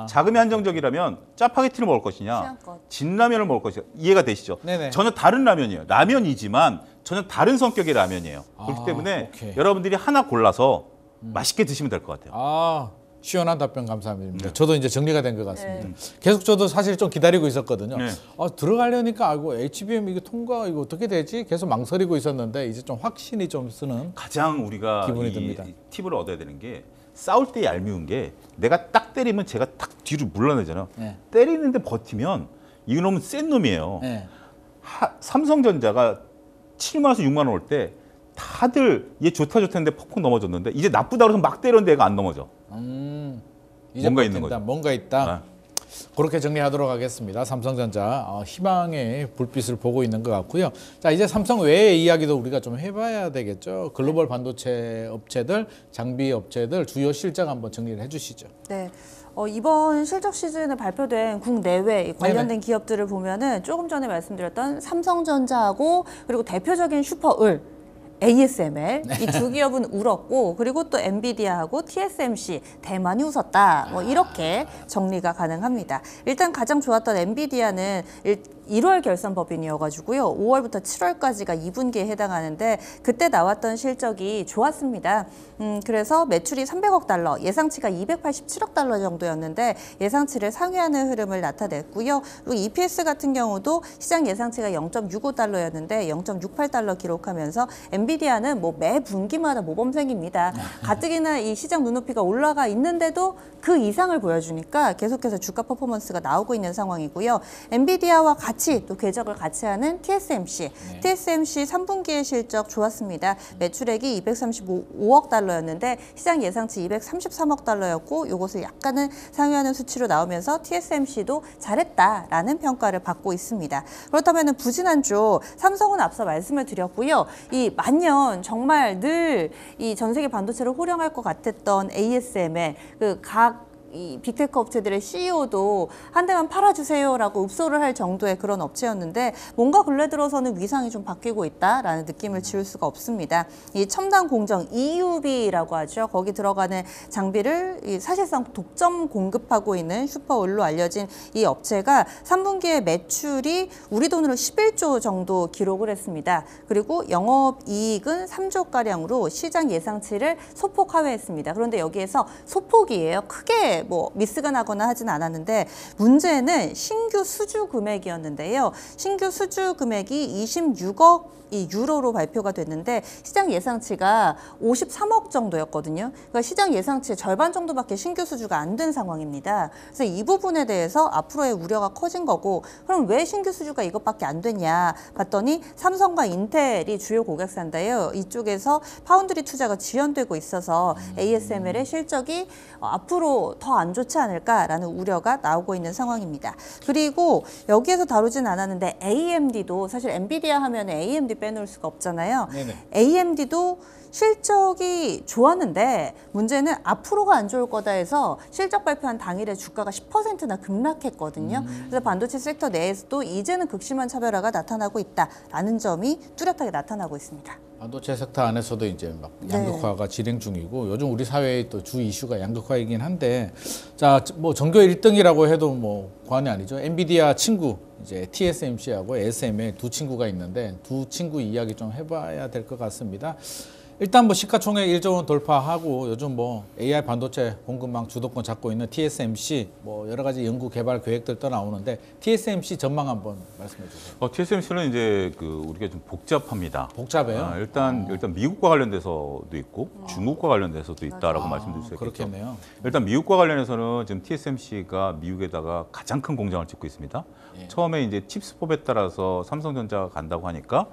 자금이 한정적이라면 짜파게티를 먹을 것이냐, 취향껏. 진라면을 먹을 것이냐 이해가 되시죠? 네네. 전혀 다른 라면이에요. 라면이지만 전혀 다른 성격의 라면이에요. 그렇기 때문에 오케이. 여러분들이 하나 골라서 맛있게 드시면 될 것 같아요. 시원한 답변 감사합니다. 네. 저도 이제 정리가 된 것 같습니다. 계속 저도 사실 좀 기다리고 있었거든요. 네. 들어가려니까 알고 HBM 이게 통과 이거 어떻게 되지? 계속 망설이고 있었는데 이제 좀 확신이 좀 쓰는. 가장 우리가 기분이 이 듭니다. 팁을 얻어야 되는 게 싸울 때 얄미운 게 내가 딱 때리면 제가 딱 뒤로 물러나잖아요. 네. 때리는데 버티면 이놈은 센 놈이에요. 네. 삼성전자가 7만 원에서 6만 원 올 때 다들 얘 좋다 했는데 퍽퍽 넘어졌는데 이제 나쁘다 그래서 막 때렸는데 얘가 안 넘어져. 이제 뭔가 버틴다. 있는 거죠. 뭔가 있다. 그렇게 정리하도록 하겠습니다. 삼성전자 희망의 불빛을 보고 있는 것 같고요. 자, 이제 삼성 외의 이야기도 우리가 좀 해봐야 되겠죠. 글로벌 반도체 업체들, 장비 업체들 주요 실적 한번 정리를 해주시죠. 네. 이번 실적 시즌에 발표된 국내외 관련된 기업들을 보면은 조금 전에 말씀드렸던 삼성전자하고 그리고 대표적인 슈퍼을 ASML 이 두 기업은 울었고 그리고 또 엔비디아하고 TSMC 대만이 웃었다. 뭐 이렇게 정리가 가능합니다. 일단 가장 좋았던 엔비디아는 1월 결산 법인이어가지고요. 5월부터 7월까지가 2분기에 해당하는데 그때 나왔던 실적이 좋았습니다. 그래서 매출이 300억 달러, 예상치가 287억 달러 정도였는데 예상치를 상회하는 흐름을 나타냈고요. 그리고 EPS 같은 경우도 시장 예상치가 0.65달러였는데 0.68달러 기록하면서 엔비디아는 뭐 매 분기마다 모범생입니다. 가뜩이나 이 시장 눈높이가 올라가 있는데도 그 이상을 보여주니까 계속해서 주가 퍼포먼스가 나오고 있는 상황이고요. 엔비디아와 같이 또 궤적을 같이 하는 TSMC. TSMC 3분기의 실적 좋았습니다. 매출액이 235억 달러였는데 시장 예상치 233억 달러였고 이것을 약간은 상회하는 수치로 나오면서 TSMC도 잘했다라는 평가를 받고 있습니다. 그렇다면 부진한 쪽 삼성은 앞서 말씀을 드렸고요. 이 만년 정말 늘 이 전 세계 반도체를 호령할 것 같았던 ASML 이 빅테크 업체들의 CEO도 한 대만 팔아주세요라고 읍소를 할 정도의 그런 업체였는데 뭔가 근래 들어서는 위상이 좀 바뀌고 있다라는 느낌을 지울 수가 없습니다. 이 첨단 공정 EUV라고 하죠. 거기 들어가는 장비를 사실상 독점 공급하고 있는 슈퍼올로 알려진 이 업체가 3분기에 매출이 우리 돈으로 11조 정도 기록을 했습니다. 그리고 영업이익은 3조가량으로 시장 예상치를 소폭 하회했습니다. 그런데 여기에서 소폭이에요. 크게 뭐 미스가 나거나 하진 않았는데 문제는 신규 수주 금액이었는데요. 신규 수주 금액이 26억 유로로 발표가 됐는데 시장 예상치가 53억 정도였거든요. 그러니까 시장 예상치의 절반 정도밖에 신규 수주가 안 된 상황입니다. 그래서 이 부분에 대해서 앞으로의 우려가 커진 거고 그럼 왜 신규 수주가 이것밖에 안 됐냐 봤더니 삼성과 인텔이 주요 고객사인데요. 이쪽에서 파운드리 투자가 지연되고 있어서 ASML의 실적이 앞으로 더 안 좋지 않을까라는 우려가 나오고 있는 상황입니다. 그리고 여기에서 다루진 않았는데 AMD도 사실 엔비디아 하면 AMD 빼놓을 수가 없잖아요. 네네. AMD도 실적이 좋았는데 문제는 앞으로가 안 좋을 거다 해서 실적 발표한 당일에 주가가 10%나 급락했거든요. 그래서 반도체 섹터 내에서도 이제는 극심한 차별화가 나타나고 있다라는 점이 뚜렷하게 나타나고 있습니다. 반도체 섹터 안에서도 이제 막 양극화가 진행 중이고 요즘 우리 사회의 또 주 이슈가 양극화이긴 한데 자, 뭐 전교 1등이라고 해도 뭐 과언이 아니죠. 엔비디아 친구 이제 TSMC하고 ASML 두 친구가 있는데 두 친구 이야기 좀 해봐야 될 것 같습니다. 일단 뭐 시가총액 1조 원 돌파하고 요즘 뭐 AI 반도체 공급망 주도권 잡고 있는 TSMC 뭐 여러 가지 연구 개발 계획들도 나오는데 TSMC 전망 한번 말씀해 주세요. TSMC는 이제 우리가 좀 복잡합니다. 복잡해요? 일단 미국과 관련돼서도 있고 중국과 관련돼서도 있다라고 말씀드릴 수 있겠죠. 그렇겠네요. 일단 미국과 관련해서는 지금 TSMC가 미국에다가 가장 큰 공장을 짓고 있습니다. 처음에 이제 칩스법에 따라서 삼성전자가 간다고 하니까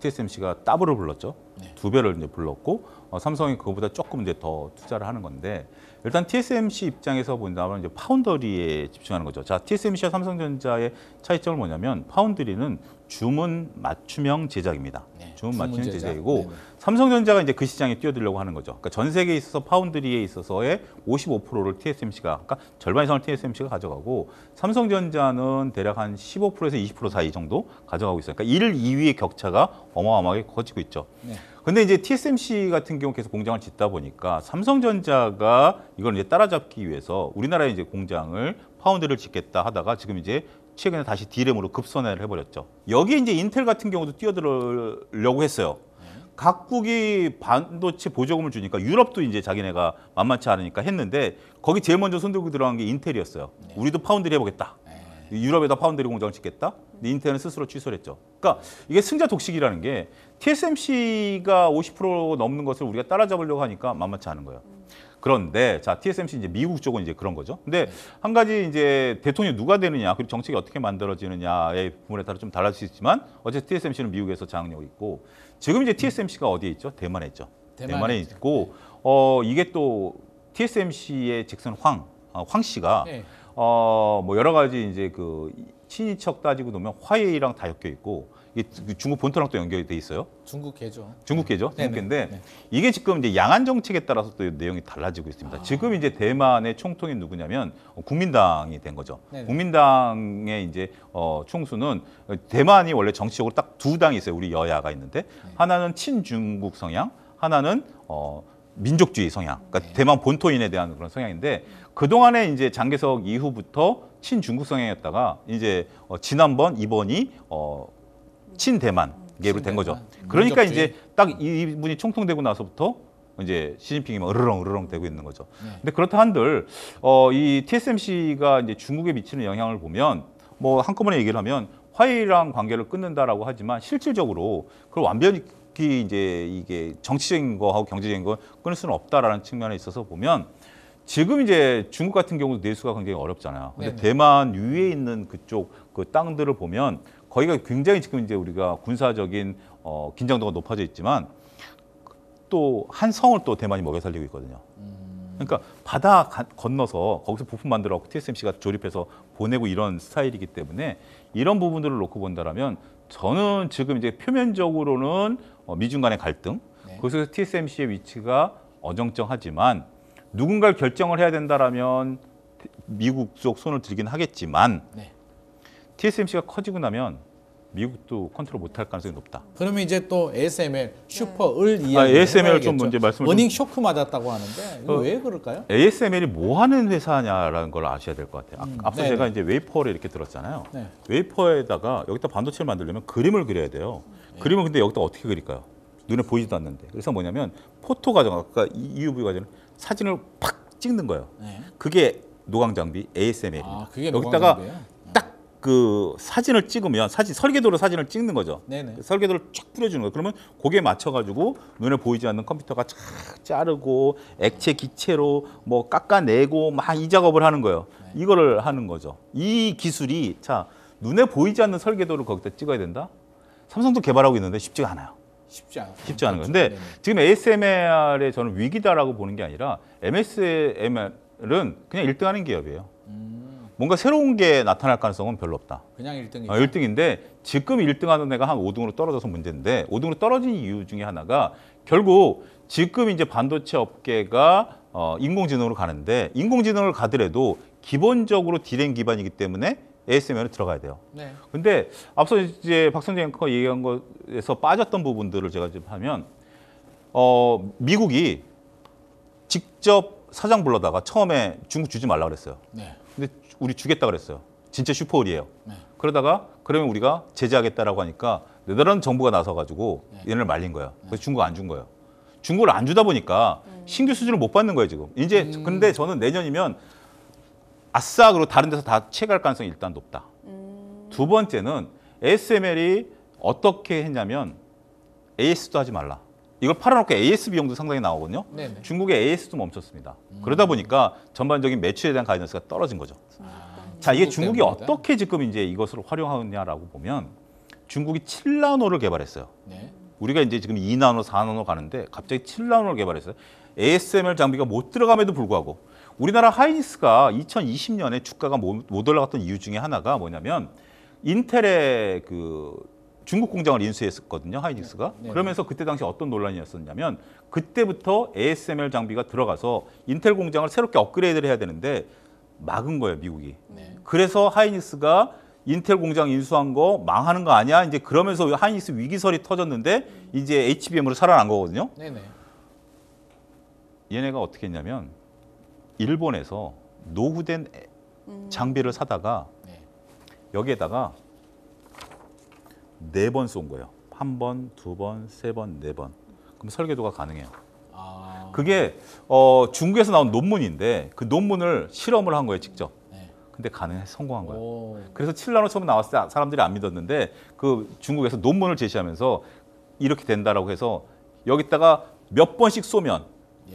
TSMC가 더블을 불렀죠. 2배를 이제 불렀고 삼성이 그거보다 조금 이제 더 투자를 하는 건데 일단 TSMC 입장에서 본다면 이제 파운더리에 집중하는 거죠. 자, TSMC와 삼성전자의 차이점은 뭐냐면 파운드리는 주문 맞춤형 제작입니다. 주문 맞춤형 제작이고 네네. 삼성전자가 이제 그 시장에 뛰어들려고 하는 거죠. 그러니까 전 세계에 있어서 파운드리에 있어서의 55%를 TSMC가, 그러니까 절반 이상을 TSMC가 가져가고 삼성전자는 대략 한 15%에서 20% 사이 정도 가져가고 있어요. 그러니까 1, 2위의 격차가 어마어마하게 커지고 있죠. 근데 이제 TSMC 같은 경우 계속 공장을 짓다 보니까 삼성전자가 이걸 이제 따라잡기 위해서 우리나라에 이제 공장을 파운드리를 짓겠다 하다가 지금 이제 최근에 다시 D램으로 급선회를 해버렸죠. 여기에 이제 인텔 같은 경우도 뛰어들려고 했어요. 각국이 반도체 보조금을 주니까 유럽도 이제 자기네가 만만치 않으니까 했는데 거기 제일 먼저 손들고 들어간 게 인텔이었어요. 우리도 파운드리 해보겠다. 유럽에다 파운드리 공장을 짓겠다. 근데 인텔은 스스로 취소를 했죠. 그러니까 이게 승자 독식이라는 게 TSMC가 50% 넘는 것을 우리가 따라잡으려고 하니까 만만치 않은 거예요. 그런데 자, TSMC 이제 미국 쪽은 이제 그런 거죠. 근데 한 가지 이제 대통령이 누가 되느냐, 그리고 정책이 어떻게 만들어지느냐의 부분에 따라 좀 달라질 수 있지만 어쨌든 TSMC는 미국에서 장악력이 있고 지금 이제 TSMC가 어디에 있죠? 대만에 있죠. 대만에 있고 이게 또 TSMC의 잭슨 황 씨가 뭐 여러 가지 이제 그 친인척 따지고 보면 화웨이랑 다 엮여 있고 이게 중국 본토랑 또 연결이 돼 있어요. 중국계죠. 중국계죠. 네네. 중국계인데 네. 이게 지금 이제 양안 정책에 따라서 또 내용이 달라지고 있습니다. 지금 이제 대만의 총통이 누구냐면 국민당이 된 거죠. 네네. 국민당의 이제 총수는 대만이 원래 정치적으로 딱 두 당이 있어요. 우리 여야가 있는데 하나는 친중국 성향, 하나는 민족주의 성향. 그러니까 대만 본토인에 대한 그런 성향인데 그동안에 이제 장개석 이후부터 친중국 성향이었다가 이제 지난번 이번이 친대만계로 된 거죠. 그러니까 민족주의. 이제 딱 이분이 총통되고 나서부터 이제 시진핑이 막 으르렁 되고 있는 거죠. 근데 그렇다 한들 이 TSMC가 이제 중국에 미치는 영향을 보면 뭐 한꺼번에 얘기를 하면 화웨이랑 관계를 끊는다라고 하지만 실질적으로 그걸 완전히 이제 이게 정치적인 거하고 경제적인 거 끊을 수는 없다라는 측면에 있어서 보면 지금 이제 중국 같은 경우도 내수가 굉장히 어렵잖아요. 근데 네네. 대만 위에 있는 그쪽 그 땅들을 보면 거기가 굉장히 지금 이제 우리가 군사적인 긴장도가 높아져 있지만 또 한 성을 또 대만이 먹여 살리고 있거든요. 그러니까 바다 건너서 거기서 부품 만들어 갖고 TSMC가 조립해서 보내고 이런 스타일이기 때문에 이런 부분들을 놓고 본다라면 저는 지금 이제 표면적으로는 미중 간의 갈등, 그래서 TSMC의 위치가 어정쩡하지만 누군가를 결정을 해야 된다라면 미국 쪽 손을 들긴 하겠지만 TSMC가 커지고 나면 미국도 컨트롤 못할 가능성이 높다. 그러면 이제 또 ASML 슈퍼을 이야기 ASML 좀 먼저 말씀을 어닝 쇼크 맞았다고 하는데 이거 왜 그럴까요? ASML이 뭐 하는 회사냐라는 걸 아셔야 될 것 같아요. 앞서 네네. 제가 이제 웨이퍼를 이렇게 들었잖아요. 네. 웨이퍼에다가 여기다 반도체를 만들려면 그림을 그려야 돼요. 그림을 근데 여기다 어떻게 그릴까요? 눈에 보이지도 않는데. 그래서 뭐냐면 포토 과정, 아까 EUV 과정 사진을 팍 찍는 거예요. 그게 노광 장비 ASML입니다. 그게 여기다가 노광장비예요? 딱 그 사진을 찍으면 설계도로 사진을 찍는 거죠. 네네. 설계도를 쫙 뿌려주는 거예요. 그러면 거기에 맞춰가지고 눈에 보이지 않는 컴퓨터가 쫙 자르고 액체 기체로 뭐 깎아내고 막 이 작업을 하는 거예요. 이거를 하는 거죠. 이 기술이 자 눈에 보이지 않는 설계도를 거기다 찍어야 된다. 삼성도 개발하고 있는데 쉽지가 않아요. 쉽지 않은 거예요. 근데 지금 ASML의 저는 위기다라고 보는 게 아니라 MSML은 그냥 1등하는 기업이에요. 뭔가 새로운 게 나타날 가능성은 별로 없다. 그냥 1등이죠. 1등인데 지금 1등하는 애가 한 5등으로 떨어져서 문제인데 5등으로 떨어진 이유 중에 하나가 결국 지금 이제 반도체 업계가 인공지능으로 가는데 인공지능을 가더라도 기본적으로 디램 기반이기 때문에 ASMR에 들어가야 돼요. 네. 근데 앞서 이제 박성재 앵커가 얘기한 거에서 빠졌던 부분들을 제가 좀 하면 미국이 직접 사장 불러다가 처음에 중국 주지 말라 그랬어요. 네. 근데 우리 주겠다 그랬어요. 진짜 슈퍼홀이에요. 네. 그러다가 그러면 우리가 제재하겠다라고 하니까 네덜란드 정부가 나서가지고 얘네를 말린 거예요. 그래서 중국 안 준 거예요. 중국을 안 주다 보니까 신규 수주를 못 받는 거예요 지금. 이제 근데 저는 내년이면 아싸 그리고 다른 데서 다 채갈 가능성이 일단 높다. 두 번째는 ASML이 어떻게 했냐면 AS도 하지 말라. 이걸 팔아놓고 AS 비용도 상당히 나오거든요. 네네. 중국의 AS도 멈췄습니다. 그러다 보니까 전반적인 매출에 대한 가이던스가 떨어진 거죠. 자, 이게 중국 중국이 때문이다. 어떻게 지금 이제 이것을 활용하느냐라고 보면 중국이 7나노를 개발했어요. 네. 우리가 이제 지금 2나노, 4나노 가는데 갑자기 7나노를 개발했어요. ASML 장비가 못 들어감에도 불구하고 우리나라 하이닉스가 2020년에 주가가 못 올라갔던 이유 중에 하나가 뭐냐면 인텔의 그 중국 공장을 인수했었거든요, 하이닉스가. 네. 그러면서 그때 당시 어떤 논란이었었냐면 그때부터 ASML 장비가 들어가서 인텔 공장을 새롭게 업그레이드를 해야 되는데 막은 거예요, 미국이. 네. 그래서 하이닉스가 인텔 공장 인수한 거 망하는 거 아니야? 이제 그러면서 하이닉스 위기설이 터졌는데 이제 HBM으로 살아난 거거든요. 네네. 얘네가 어떻게 했냐면 일본에서 노후된 장비를 사다가 네. 여기에다가 4번 쏜 거예요. 1번, 2번, 3번, 4번. 그럼 설계도가 가능해요. 아. 그게 중국에서 나온 논문인데 그 논문을 실험을 한 거예요, 직접. 네. 근데 성공한 거예요. 오. 그래서 7나노 처음 나왔을 때 사람들이 안 믿었는데 그 중국에서 논문을 제시하면서 이렇게 된다라고 해서 여기다가 몇 번씩 쏘면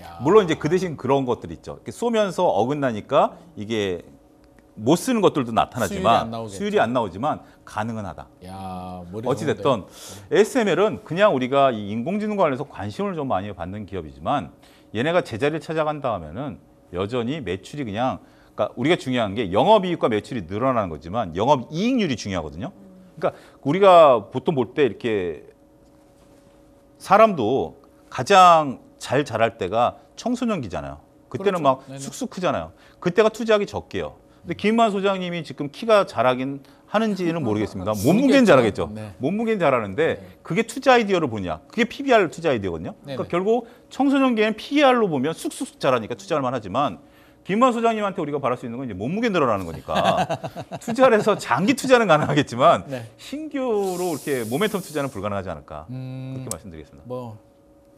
야. 물론 이제 그 대신 그런 것들이 있죠. 이렇게 쏘면서 어긋나니까 이게 못 쓰는 것들도 나타나지만 수율이 안 나오지만 가능은 하다. 야, 머리 어찌 좋은데. 됐든 ASML은 그냥 우리가 이 인공지능 관련해서 관심을 좀 많이 받는 기업이지만 얘네가 제자리를 찾아간다 하면은 여전히 매출이 그러니까 우리가 중요한 게 영업이익과 매출이 늘어나는 거지만 영업이익률이 중요하거든요. 그러니까 우리가 보통 볼 때 이렇게 사람도 가장 잘 자랄 때가 청소년기잖아요. 그때는 그렇죠. 막 네네. 쑥쑥 크잖아요. 그때가 투자하기 적게요. 근데 김만 소장님이 지금 키가 자라긴 하는지는 모르겠습니다. 몸무게는 자라겠죠. 네. 몸무게는 자라는데 그게 투자 아이디어로 보냐? 그게 PBR 투자 아이디어거든요. 그러니까 네네. 결국 청소년기에는 PER로 보면 쑥쑥 자라니까 투자할 만하지만 김만 소장님한테 우리가 바랄 수 있는 건 이제 몸무게 늘어나는 거니까 투자를 해서 장기 투자는 가능하겠지만 네. 신규로 이렇게 모멘텀 투자는 불가능하지 않을까 그렇게 말씀드리겠습니다. 뭐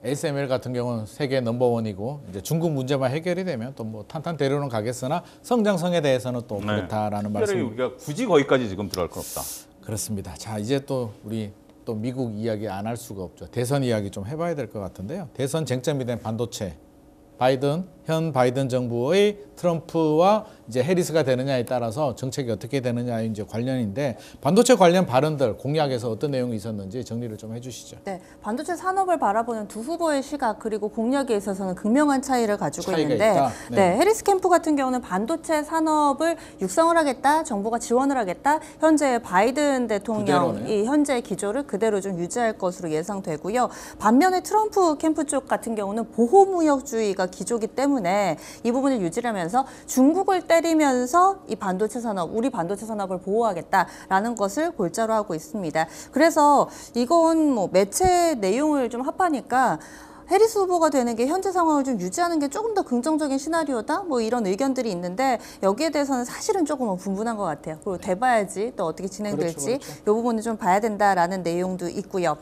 ASML 같은 경우는 세계 넘버원이고 이제 중국 문제만 해결이 되면 또 뭐 탄탄대로는 가겠으나 성장성에 대해서는 또 네. 그렇다라는 특별히 말씀. 우리가 굳이 거기까지 지금 들어갈 건 없다. 그렇습니다. 자, 이제 또 우리 또 미국 이야기 안 할 수가 없죠. 대선 이야기 좀 해봐야 될 것 같은데요. 대선 쟁점이 된 반도체. 현 바이든 정부의 트럼프와 이제 해리스가 되느냐에 따라서 정책이 어떻게 되느냐에 이제 관련인데 반도체 관련 발언들 공약에서 어떤 내용이 있었는지 정리를 좀 해주시죠. 네, 반도체 산업을 바라보는 두 후보의 시각 그리고 공약에 있어서는 극명한 차이를 가지고 차이가 있는데 있다. 네, 해리스 캠프 같은 경우는 반도체 산업을 육성을 하겠다, 정부가 지원을 하겠다, 현재 바이든 대통령이 그대로네요. 현재 기조를 그대로 좀 유지할 것으로 예상되고요. 반면에 트럼프 캠프 쪽 같은 경우는 보호무역주의가 기조기 때문에 이 부분을 유지하면서 중국을 때리면서 이 반도체 산업, 우리 반도체 산업을 보호하겠다라는 것을 골자로 하고 있습니다. 그래서 이건 뭐 매체 내용을 좀 합하니까 해리스 후보가 되는 게 현재 상황을 좀 유지하는 게 조금 더 긍정적인 시나리오다? 뭐 이런 의견들이 있는데 여기에 대해서는 사실은 조금 분분한 것 같아요. 그리고 돼봐야지 또 어떻게 진행될지 그렇죠. 이 부분을 좀 봐야 된다라는 내용도 있고요.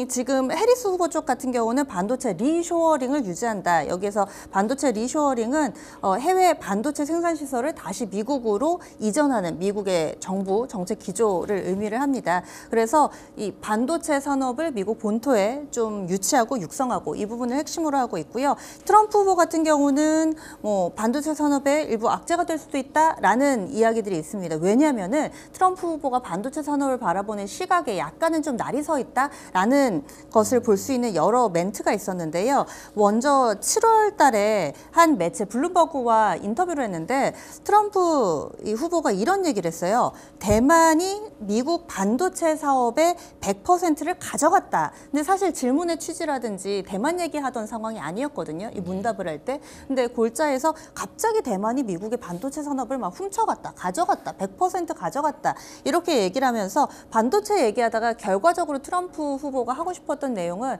지금 해리스 후보 쪽 같은 경우는 반도체 리쇼어링을 유지한다. 여기에서 반도체 리쇼어링은 해외 반도체 생산 시설을 다시 미국으로 이전하는 미국의 정부 정책 기조를 의미를 합니다. 그래서 이 반도체 산업을 미국 본토에 좀 유치하고 육성하고 이 부분을 핵심으로 하고 있고요. 트럼프 후보 같은 경우는 뭐 반도체 산업의 일부 악재가 될 수도 있다라는 이야기들이 있습니다. 왜냐하면은 트럼프 후보가 반도체 산업을 바라보는 시각에 약간은 좀 날이 서 있다라는 것을 볼 수 있는 여러 멘트가 있었는데요. 먼저 7월 달에 한 매체 블룸버그와 인터뷰를 했는데 트럼프 이 후보가 이런 얘기를 했어요. 대만이 미국 반도체 사업의 100%를 가져갔다. 근데 사실 질문의 취지라든지 지금까지 대만 얘기하던 상황이 아니었거든요. 이 문답을 할 때. 근데 골자에서 갑자기 대만이 미국의 반도체 산업을 막 훔쳐갔다, 가져갔다, 100% 가져갔다 이렇게 얘기를 하면서 반도체 얘기하다가 결과적으로 트럼프 후보가 하고 싶었던 내용은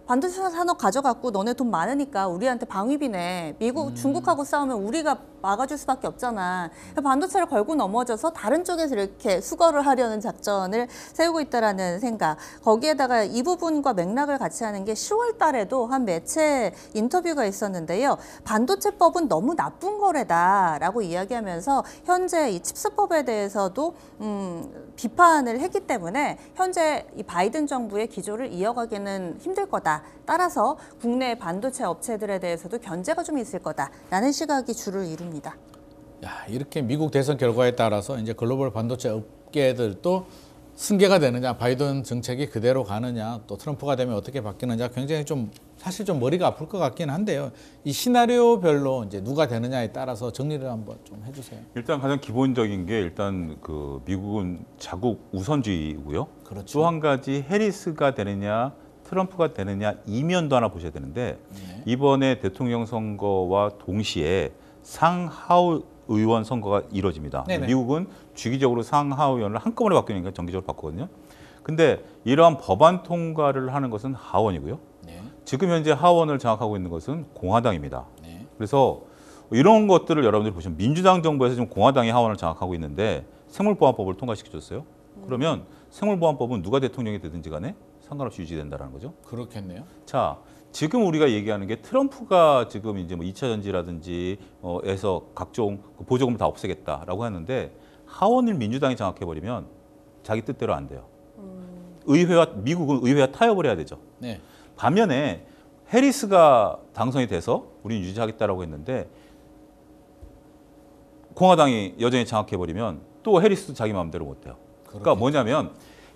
반도체 산업 가져갔고 너네 돈 많으니까 우리한테 방위비네. 미국, 중국하고 싸우면 우리가 막아줄 수밖에 없잖아. 반도체를 걸고 넘어져서 다른 쪽에서 이렇게 수거를 하려는 작전을 세우고 있다라는 생각. 거기에다가 이 부분과 맥락을 같이 하는 게 10월 달에도 한 매체 인터뷰가 있었는데요. 반도체법은 너무 나쁜 거래다라고 이야기하면서 현재 이 칩스법에 대해서도 비판을 했기 때문에 현재 이 바이든 정부의 기조를 이어가기는 힘들 거다. 따라서 국내 반도체 업체들에 대해서도 견제가 좀 있을 거다라는 시각이 주를 이룹니다. 야, 이렇게 미국 대선 결과에 따라서 이제 글로벌 반도체 업계들도 승계가 되느냐, 바이든 정책이 그대로 가느냐, 또 트럼프가 되면 어떻게 바뀌느냐, 굉장히 좀 사실 좀 머리가 아플 것 같긴 한데요. 이 시나리오별로 이제 누가 되느냐에 따라서 정리를 한번 좀 해주세요. 일단 가장 기본적인 게 일단 그 미국은 자국 우선주의고요. 그렇죠. 또 한 가지 해리스가 되느냐, 트럼프가 되느냐 이면도 하나 보셔야 되는데 네. 이번에 대통령 선거와 동시에 상하우 의원 선거가 이루어집니다. 네네. 미국은 주기적으로 상하우 의원을 한꺼번에 바뀌니까 정기적으로 바꾸거든요. 근데 이러한 법안 통과를 하는 것은 하원이고요. 네. 지금 현재 하원을 장악하고 있는 것은 공화당입니다. 네. 그래서 이런 것들을 여러분들이 보시면 민주당 정부에서 지금 공화당이 하원을 장악하고 있는데 생물보안법을 통과시켜줬어요. 그러면 생물보안법은 누가 대통령이 되든지 간에 상관없이 유지된다는 거죠. 그렇겠네요. 자, 지금 우리가 얘기하는 게 트럼프가 지금 이제 뭐 2차 전지라든지 에서 각종 보조금을 다 없애겠다라고 하는데 하원을 민주당이 장악해버리면 자기 뜻대로 안 돼요. 미국은 의회와 타협을 해야 되죠. 네. 반면에 해리스가 당선이 돼서 우리는 유지하겠다라고 했는데 공화당이 여전히 장악해버리면 또 해리스도 자기 마음대로 못 해요. 그러니까 뭐냐면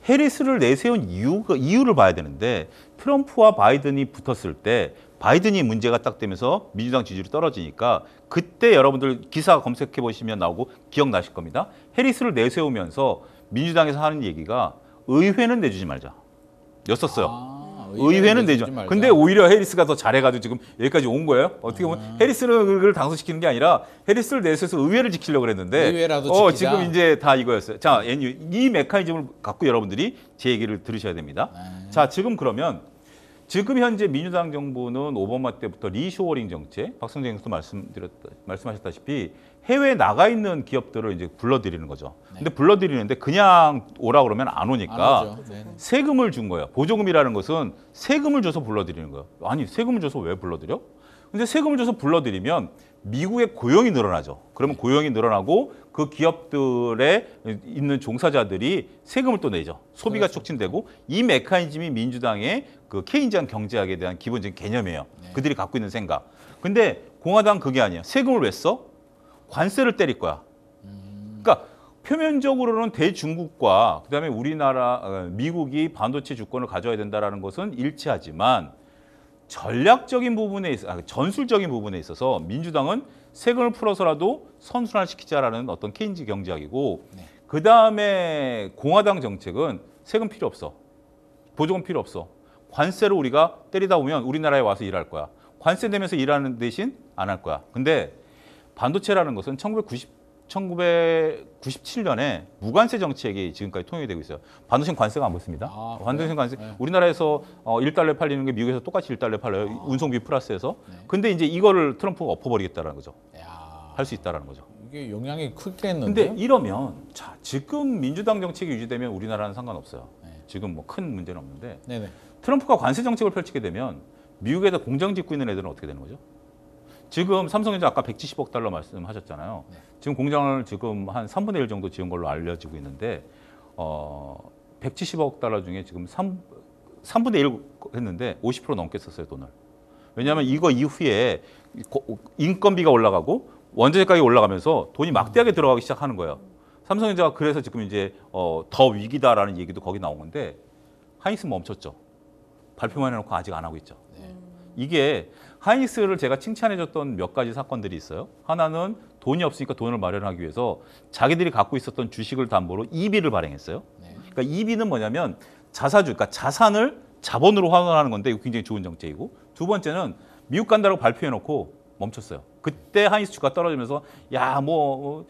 해리스를 내세운 이유를 봐야 되는데 트럼프와 바이든이 붙었을 때 바이든이 문제가 딱 되면서 민주당 지지율이 떨어지니까 그때 여러분들 기사 검색해 보시면 나오고 기억나실 겁니다. 해리스를 내세우면서 민주당에서 하는 얘기가 의회는 내주지 말자 였었어요. 의회는 내죠. 근데 오히려 해리스가 더 잘해가지고 지금 여기까지 온 거예요. 어떻게 보면 해리스를 당선시키는 게 아니라 해리스를 내세워서 의회를 지키려고 그랬는데 의회라도 지키자. 지금 이제 다 이거였어요. 자, 이 메커니즘을 갖고 여러분들이 제 얘기를 들으셔야 됩니다. 자, 지금 그러면 지금 현재 민주당 정부는 오바마 때부터 리쇼어링 정책, 박성재 교수도 말씀하셨다시피 해외에 나가 있는 기업들을 이제 불러들이는 거죠. 근데 불러들이는데 그냥 오라 그러면 안 오니까 안 오죠. 네. 세금을 준 거예요. 보조금이라는 것은 세금을 줘서 불러들이는 거예요. 아니, 세금을 줘서 왜 불러들여? 근데 세금을 줘서 불러들이면 미국의 고용이 늘어나죠. 그러면 고용이 늘어나고 그 기업들에 있는 종사자들이 세금을 또 내죠. 소비가 촉진되고 이 메커니즘이 민주당의 그 케인지안 경제학에 대한 기본적인 개념이에요. 그들이 갖고 있는 생각. 근데 공화당 그게 아니에요. 세금을 왜 써? 관세를 때릴 거야. 그러니까 표면적으로는 대중국과 그다음에 미국이 반도체 주권을 가져야 된다라는 것은 일치하지만 전략적인 부분에 있어, 전술적인 부분에 있어서 민주당은 세금을 풀어서라도 선순환시키자라는 어떤 케인지 경제학이고 그다음에 공화당 정책은 세금 필요 없어. 보조금 필요 없어. 관세를 우리가 때리다 보면 우리나라에 와서 일할 거야. 관세 내면서 일하는 대신 안 할 거야. 근데 반도체라는 것은 1997년에 무관세 정책이 지금까지 통용이 되고 있어요. 반도체는 관세가 안 붙습니다. 반도체는 관세. 네. 우리나라에서 1달러에 팔리는 게 미국에서 똑같이 1달러에 팔려요. 운송비 플러스해서. 근데 이제 이거를 트럼프가 엎어버리겠다는 거죠. 할 수 있다라는 거죠. 이게 영향이 크겠는데. 근데 이러면 자, 지금 민주당 정책이 유지되면 우리나라는 상관없어요. 지금 뭐 큰 문제는 없는데 네네. 트럼프가 관세 정책을 펼치게 되면 미국에서 공장 짓고 있는 애들은 어떻게 되는 거죠? 지금 삼성전자 아까 170억 달러 말씀하셨잖아요. 지금 공장을 지금 한 3분의 1 정도 지은 걸로 알려지고 있는데 170억 달러 중에 지금 3분의 1 했는데 50% 넘게 썼어요, 돈을. 왜냐하면 이거 이후에 인건비가 올라가고 원자재 가격이 올라가면서 돈이 막대하게 들어가기 시작하는 거예요. 삼성전자가 그래서 지금 이제 더 위기다라는 얘기도 거기 나온 건데 하이닉스 멈췄죠. 발표만 해놓고 아직 안 하고 있죠. 이게 하이닉스를 제가 칭찬해줬던 몇 가지 사건들이 있어요. 하나는 돈이 없으니까 돈을 마련하기 위해서 자기들이 갖고 있었던 주식을 담보로 EB를 발행했어요. 그러니까 EB는 뭐냐면 자사주, 그러니까 자산을 자본으로 환원하는 건데 이거 굉장히 좋은 정책이고 두 번째는 미국 간다고 발표해놓고 멈췄어요. 그때 한일 수출가 떨어지면서 야 뭐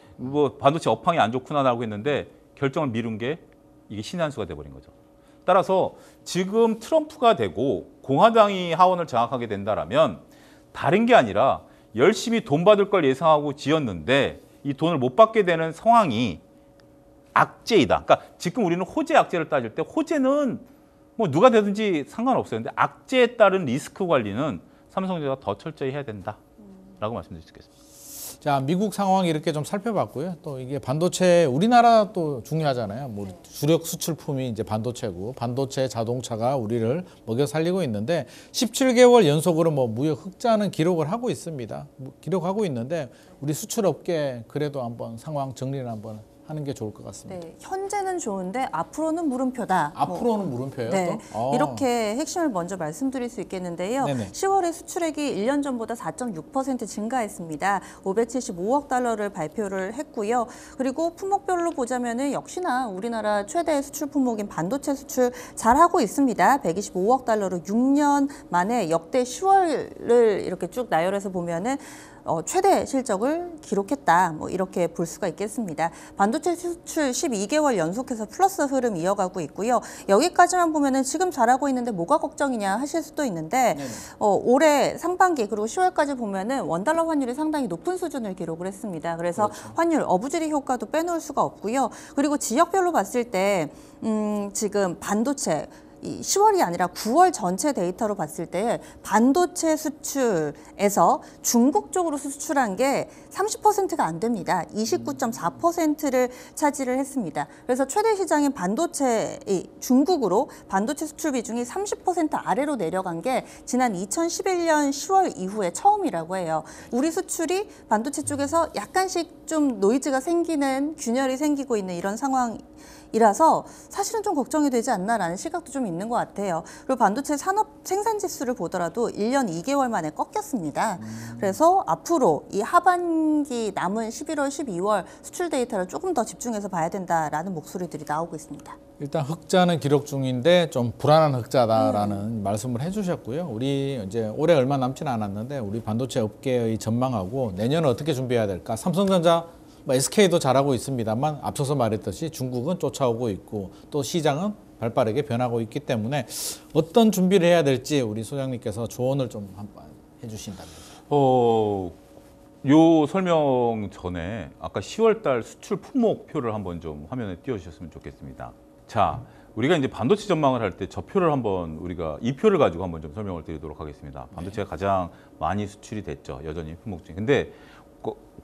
반도체 업황이 안 좋구나라고 했는데 결정을 미룬 게 이게 신의 한 수가 돼버린 거죠. 따라서 지금 트럼프가 되고 공화당이 하원을 장악하게 된다라면 다른 게 아니라 열심히 돈 받을 걸 예상하고 지었는데 이 돈을 못 받게 되는 상황이 악재이다. 그러니까 지금 우리는 호재 악재를 따질 때 호재는 뭐 누가 되든지 상관없어요. 근데 악재에 따른 리스크 관리는 삼성전자가 더 철저히 해야 된다라고 말씀드릴 수 있겠습니다. 자, 미국 상황 이렇게 좀 살펴봤고요. 또 이게 반도체 우리나라 또 중요하잖아요. 뭐 주력 수출품이 이제 반도체고 반도체 자동차가 우리를 먹여 살리고 있는데 17개월 연속으로 뭐 무역 흑자는 기록을 하고 있습니다. 기록하고 있는데 우리 수출업계 그래도 한번 상황 정리를 한번 하는 게 좋을 것 같습니다. 네, 현재는 좋은데 앞으로는 물음표다. 앞으로는 물음표예요. 네, 또? 이렇게 핵심을 먼저 말씀드릴 수 있겠는데요. 네네. 10월에 수출액이 1년 전보다 4.6% 증가했습니다. 575억 달러를 발표를 했고요. 그리고 품목별로 보자면은 역시나 우리나라 최대 수출 품목인 반도체 수출 잘하고 있습니다. 125억 달러로 6년 만에 역대 10월을 이렇게 쭉 나열해서 보면은 최대 실적을 기록했다. 뭐 이렇게 볼 수가 있겠습니다. 반도체 수출 12개월 연속해서 플러스 흐름 이어가고 있고요. 여기까지만 보면은 지금 잘하고 있는데 뭐가 걱정이냐 하실 수도 있는데 올해 상반기 그리고 10월까지 보면은 원달러 환율이 상당히 높은 수준을 기록을 했습니다. 그래서 그렇죠. 환율 어부지리 효과도 빼놓을 수가 없고요. 그리고 지역별로 봤을 때 지금 반도체 이 10월이 아니라 9월 전체 데이터로 봤을 때 반도체 수출에서 중국 쪽으로 수출한 게 30%가 안 됩니다. 29.4%를 차지를 했습니다. 그래서 최대 시장인 반도체 중국으로 반도체 수출 비중이 30% 아래로 내려간 게 지난 2011년 10월 이후에 처음이라고 해요. 우리 수출이 반도체 쪽에서 약간씩 좀 노이즈가 생기는 균열이 생기고 있는 이런 상황이라서 사실은 좀 걱정이 되지 않나라는 시각도 좀 있는 것 같아요. 그리고 반도체 산업 생산 지수를 보더라도 1년 2개월 만에 꺾였습니다. 그래서 앞으로 이 하반기 남은 11월, 12월 수출 데이터를 조금 더 집중해서 봐야 된다라는 목소리들이 나오고 있습니다. 일단 흑자는 기록 중인데 좀 불안한 흑자다라는 말씀을 해주셨고요. 우리 이제 올해 얼마 남지는 않았는데 우리 반도체 업계의 전망하고 내년은 어떻게 준비해야 될까? 삼성전자 SK도 잘하고 있습니다만 앞서서 말했듯이 중국은 쫓아오고 있고 또 시장은 발빠르게 변하고 있기 때문에 어떤 준비를 해야 될지 우리 소장님께서 조언을 좀 한번 해주신다면서요. 요 설명 전에 아까 10월 달 수출 품목표를 한번 좀 화면에 띄워주셨으면 좋겠습니다. 자, 우리가 이제 반도체 전망을 할 때 저 표를 한번 우리가 이 표를 가지고 한번 좀 설명을 드리도록 하겠습니다. 반도체가 가장 많이 수출이 됐죠. 여전히 품목 중에. 근데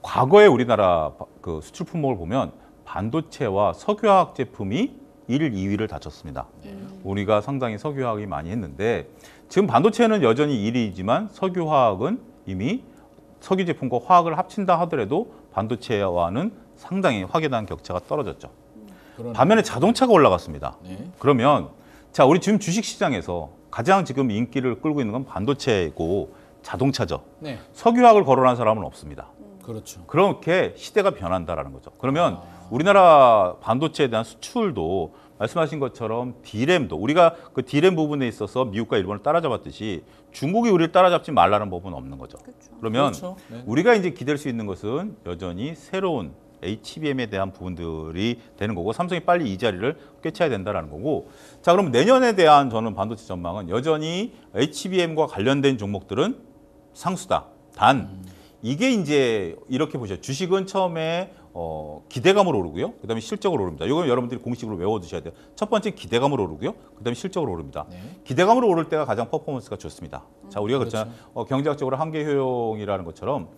과거에 우리나라 그 수출 품목을 보면 반도체와 석유화학 제품이 1, 2위를 다쳤습니다. 우리가 상당히 석유화학이 많이 했는데 지금 반도체는 여전히 1위이지만 석유화학은 이미 석유 제품과 화학을 합친다 하더라도 반도체와는 상당히 확연한 격차가 떨어졌죠. 반면에 자동차가 올라갔습니다. 그러면 자, 우리 지금 주식시장에서 가장 지금 인기를 끌고 있는 건 반도체고 자동차죠. 네. 석유화학을 거론한 사람은 없습니다. 그렇죠. 그렇게 시대가 변한다라는 거죠. 그러면 우리나라 반도체에 대한 수출도 말씀하신 것처럼 D램도 우리가 그 D램 부분에 있어서 미국과 일본을 따라잡았듯이 중국이 우리를 따라잡지 말라는 법은 없는 거죠. 그러면 그렇죠. 네. 우리가 이제 기댈 수 있는 것은 여전히 새로운 HBM에 대한 부분들이 되는 거고 삼성이 빨리 이 자리를 꿰차야 된다는 거고 자, 그럼 내년에 대한 저는 반도체 전망은 여전히 HBM과 관련된 종목들은 상수다. 단 이게 이제 이렇게 보셔요. 주식은 처음에 기대감으로 오르고요. 그다음에 실적으로 오릅니다. 이건 여러분들이 공식으로 외워두셔야 돼요. 첫 번째 기대감으로 오르고요. 그다음에 실적으로 오릅니다. 네. 기대감으로 오를 때가 가장 퍼포먼스가 좋습니다. 자, 우리가 그렇죠. 그렇잖아요. 경제학적으로 한계 효용이라는 것처럼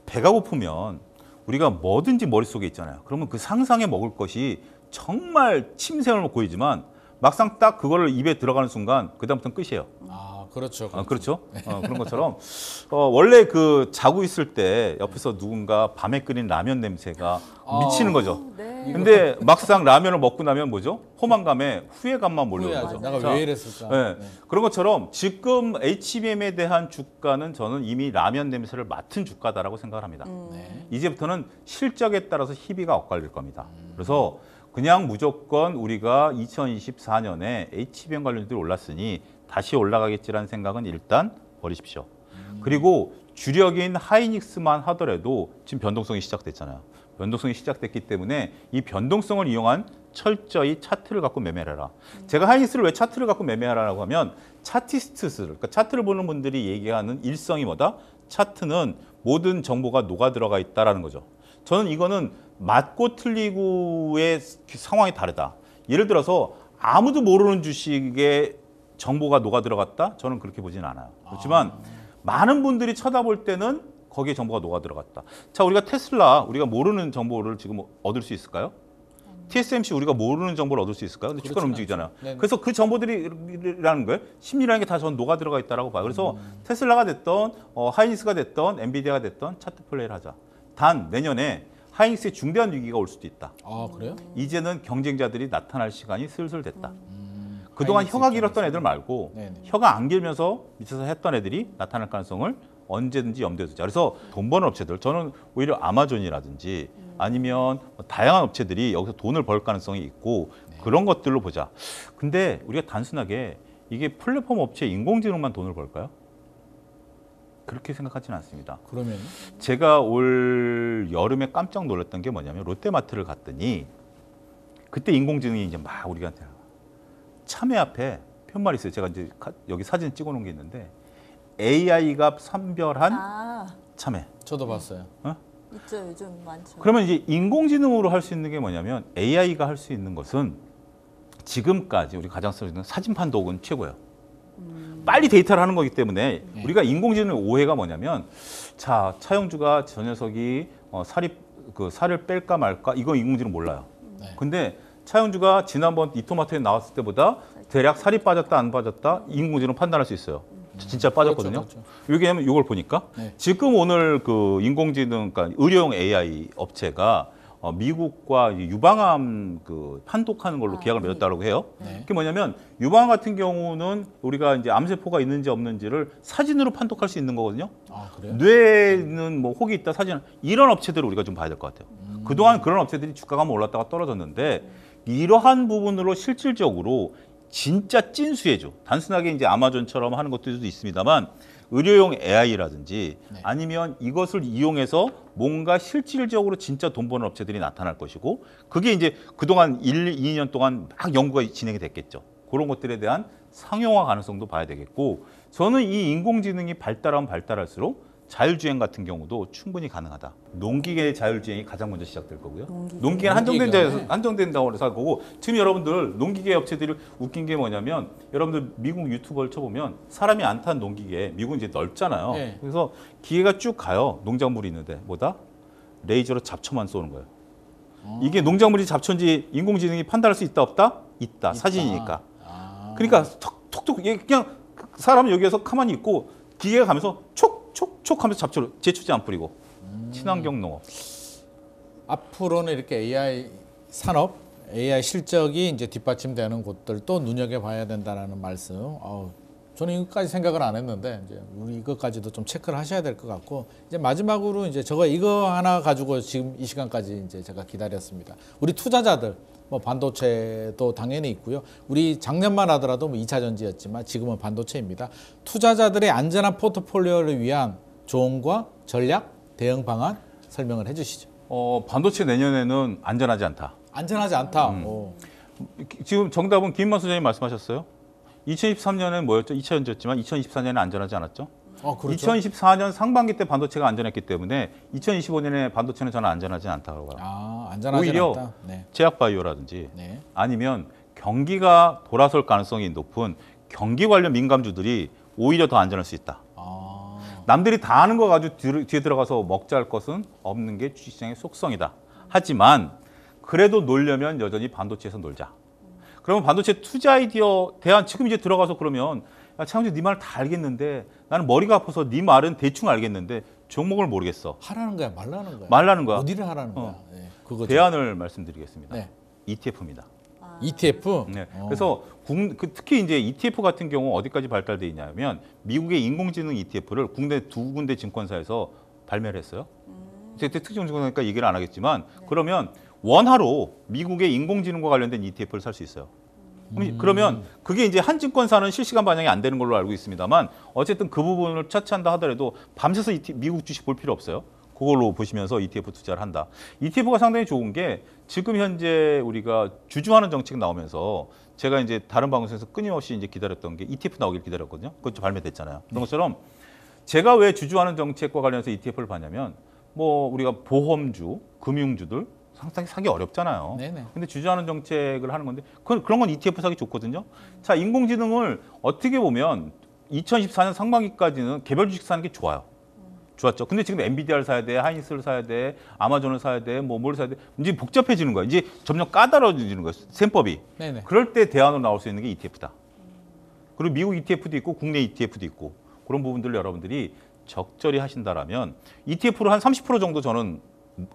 배가 고프면 우리가 뭐든지 머릿속에 있잖아요. 그러면 그 상상에 먹을 것이 정말 침샘을 고이지만 막상 딱 그거를 입에 들어가는 순간 그다음부터는 끝이에요. 그렇죠. 그렇죠. 그런 것처럼 원래 그 자고 있을 때 옆에서 누군가 밤에 끓인 라면 냄새가 미치는 거죠. 네. 근데 막상 라면을 먹고 나면 뭐죠? 포만감에 후회감만 몰려오죠. 후회하죠. 내가 왜 이랬을까? 네. 그런 것처럼 지금 HBM에 대한 주가는 저는 이미 라면 냄새를 맡은 주가다라고 생각을 합니다. 네. 이제부터는 실적에 따라서 희비가 엇갈릴 겁니다. 그래서 그냥 무조건 우리가 2024년에 HBM 관련주들이 올랐으니 다시 올라가겠지라는 생각은 일단 버리십시오. 그리고 주력인 하이닉스만 하더라도 지금 변동성이 시작됐잖아요. 변동성이 시작됐기 때문에 이 변동성을 이용한 철저히 차트를 갖고 매매를 해라. 제가 하이닉스를 왜 차트를 갖고 매매하라고 하면 차티스트들, 그러니까 차트를 보는 분들이 얘기하는 일성이 뭐다? 차트는 모든 정보가 녹아 들어가 있다라는 거죠. 저는 이거는 맞고 틀리고의 상황이 다르다. 예를 들어서 아무도 모르는 주식에 정보가 녹아 들어갔다? 저는 그렇게 보진 않아요. 그렇지만 많은 분들이 쳐다볼 때는 거기에 정보가 녹아 들어갔다. 자, 우리가 테슬라, 우리가 모르는 정보를 지금 얻을 수 있을까요? TSMC 우리가 모르는 정보를 얻을 수 있을까요? 근데 주가는 움직이잖아요. 네네. 그래서 그 정보들이라는 거예요. 심리라는 게 다 전 녹아 들어가 있다라고 봐요. 그래서 테슬라가 됐던 하이닉스가 됐던 엔비디아가 됐던 차트 플레이를 하자. 단 내년에 하이닉스에 중대한 위기가 올 수도 있다. 아, 그래요? 이제는 경쟁자들이 나타날 시간이 슬슬 됐다. 그동안 하이닉스 혀가 길었던 입장에서. 애들 말고 네네. 혀가 안 길면서 밑에서 했던 애들이 나타날 가능성을 언제든지 염두에 두자. 그래서 돈 버는 업체들, 저는 오히려 아마존이라든지 아니면 다양한 업체들이 여기서 돈을 벌 가능성이 있고 그런 것들로 보자. 근데 우리가 단순하게 이게 플랫폼 업체 인공지능만 돈을 벌까요? 그렇게 생각하지는 않습니다. 그러면 제가 올 여름에 깜짝 놀랐던 게 뭐냐면 롯데마트를 갔더니 그때 인공지능이 이제 막 우리한테 참외 앞에 편말이 있어요. 제가 이제 여기 사진 찍어놓은 게 있는데 AI가 선별한 아, 참외. 저도 봤어요. 있죠. 요즘 많죠. 그러면 이제 인공지능으로 할 수 있는 게 뭐냐면 AI가 할 수 있는 것은 지금까지 우리 가장 쓰는 사진 판독은 최고예요. 빨리 데이터를 하는 거기 때문에 네. 우리가 인공지능 오해가 뭐냐면 자 차영주가 저 녀석이 살을 뺄까 말까 이거 인공지능 몰라요. 네. 근데 차영주가 지난번 이토마토에 나왔을 때보다 대략 살이 빠졌다 안 빠졌다 인공지능 판단할 수 있어요. 진짜 빠졌거든요. 그렇죠. 왜냐하면 이걸 보니까 네. 지금 오늘 그 인공지능, 그러니까 의료용 AI 업체가 미국과 유방암 그 판독하는 걸로 계약을 맺었다고 해요. 네. 그게 뭐냐면 유방암 같은 경우는 우리가 이제 암세포가 있는지 없는지를 사진으로 판독할 수 있는 거거든요. 아, 그래요? 뇌에는 뭐 혹이 있다 사진 이런 업체들을 우리가 좀 봐야 될 것 같아요. 그동안 그런 업체들이 주가가 한번 올랐다가 떨어졌는데 이러한 부분으로 실질적으로 진짜 찐수혜죠. 단순하게 이제 아마존처럼 하는 것들도 있습니다만 의료용 AI라든지 네. 아니면 이것을 이용해서 뭔가 실질적으로 진짜 돈 버는 업체들이 나타날 것이고 그게 이제 그동안 1, 2년 동안 막 연구가 진행이 됐겠죠. 그런 것들에 대한 상용화 가능성도 봐야 되겠고 저는 이 인공지능이 발달하면 발달할수록 자율주행 같은 경우도 충분히 가능하다. 농기계의 자율주행이 가장 먼저 시작될 거고요. 농기계는 한정된다고 해서 할 거고 지금 여러분들 농기계 업체들이 웃긴 게 뭐냐면 여러분들 미국 유튜버를 쳐보면 사람이 안 탄 농기계 미국은 이제 넓잖아요. 네. 그래서 기계가 쭉 가요. 농작물이 있는데 뭐다? 레이저로 잡초만 쏘는 거예요. 이게 농작물이 잡초인지 인공지능이 판단할 수 있다 없다? 있다. 사진이니까. 아. 그러니까 톡톡 그냥 사람은 여기에서 가만히 있고 기계가 가면서 촉촉촉 하면서 잡초를 제초제 안 뿌리고 친환경 농업. 앞으로는 이렇게 AI 산업, AI 실적이 이제 뒷받침되는 곳들도 눈여겨봐야 된다라는 말씀. 저는 이것까지 생각을 안 했는데 이제 우리 이것까지도 좀 체크를 하셔야 될 것 같고 이제 마지막으로 이제 저거 이거 하나 가지고 지금 이 시간까지 이제 제가 기다렸습니다. 우리 투자자들 뭐 반도체도 당연히 있고요. 우리 작년만 하더라도 뭐 2차 전지였지만 지금은 반도체입니다. 투자자들의 안전한 포트폴리오를 위한 조언과 전략, 대응 방안 설명을 해주시죠. 반도체 내년에는 안전하지 않다. 안전하지 않다. 지금 정답은 김인만 소장님 말씀하셨어요. 2023년엔 뭐였죠? 2차 전지였지만 2024년에 안전하지 않았죠? 그렇죠. 2024년 상반기 때 반도체가 안전했기 때문에 2025년에 반도체는 저는 안전하지 않다고 봐요. 안전하지 오히려 않다. 네. 제약바이오라든지 네. 아니면 경기가 돌아설 가능성이 높은 경기 관련 민감주들이 오히려 더 안전할 수 있다. 남들이 다 아는 거 가지고 뒤에 들어가서 먹자 할 것은 없는 게 주식시장의 속성이다. 하지만 그래도 놀려면 여전히 반도체에서 놀자. 그러면 반도체 투자 아이디어 대안 지금 이제 들어가서 그러면 야, 창훈이 네 말 다 알겠는데 나는 머리가 아파서 네 말은 대충 알겠는데 종목을 모르겠어. 하라는 거야, 말라는 거야. 말라는 거야. 어디를 하라는 거야. 네, 그거죠. 대안을 말씀드리겠습니다. 네. ETF입니다. ETF. 네. 그래서 특히 이제 ETF 같은 경우 어디까지 발달돼 있냐면 미국의 인공지능 ETF를 국내 두 군데 증권사에서 발매를 했어요. 제가 특정 증권사니까 얘기를 안 하겠지만 그러면 원화로 미국의 인공지능과 관련된 ETF를 살 수 있어요. 그러면 그게 이제 한 증권사는 실시간 반영이 안 되는 걸로 알고 있습니다만 어쨌든 그 부분을 차치한다 하더라도 밤새서 미국 주식 볼 필요 없어요. 그걸로 보시면서 ETF 투자를 한다. ETF가 상당히 좋은 게 지금 현재 우리가 주주하는 정책 나오면서 제가 이제 다른 방송에서 끊임없이 이제 기다렸던 게 ETF 나오길 기다렸거든요. 그것도 발매됐잖아요. 그런 것처럼 제가 왜 주주하는 정책과 관련해서 ETF를 봤냐면 뭐 우리가 보험주, 금융주들 상당히 사기 어렵잖아요. 네네. 근데 주주하는 정책을 하는 건데 그런 건 ETF 사기 좋거든요. 자, 인공지능을 어떻게 보면 2024년 상반기까지는 개별 주식 사는 게 좋아요. 좋았죠. 근데 지금 엔비디아를 사야 돼, 하이닉스를 사야 돼, 아마존을 사야 돼, 뭐 뭘 사야 돼. 이제 복잡해지는 거야. 이제 점점 까다로워지는 거야. 셈법이. 네네. 그럴 때 대안으로 나올 수 있는 게 ETF다. 그리고 미국 ETF도 있고 국내 ETF도 있고 그런 부분들을 여러분들이 적절히 하신다라면 ETF로 한 30% 정도 저는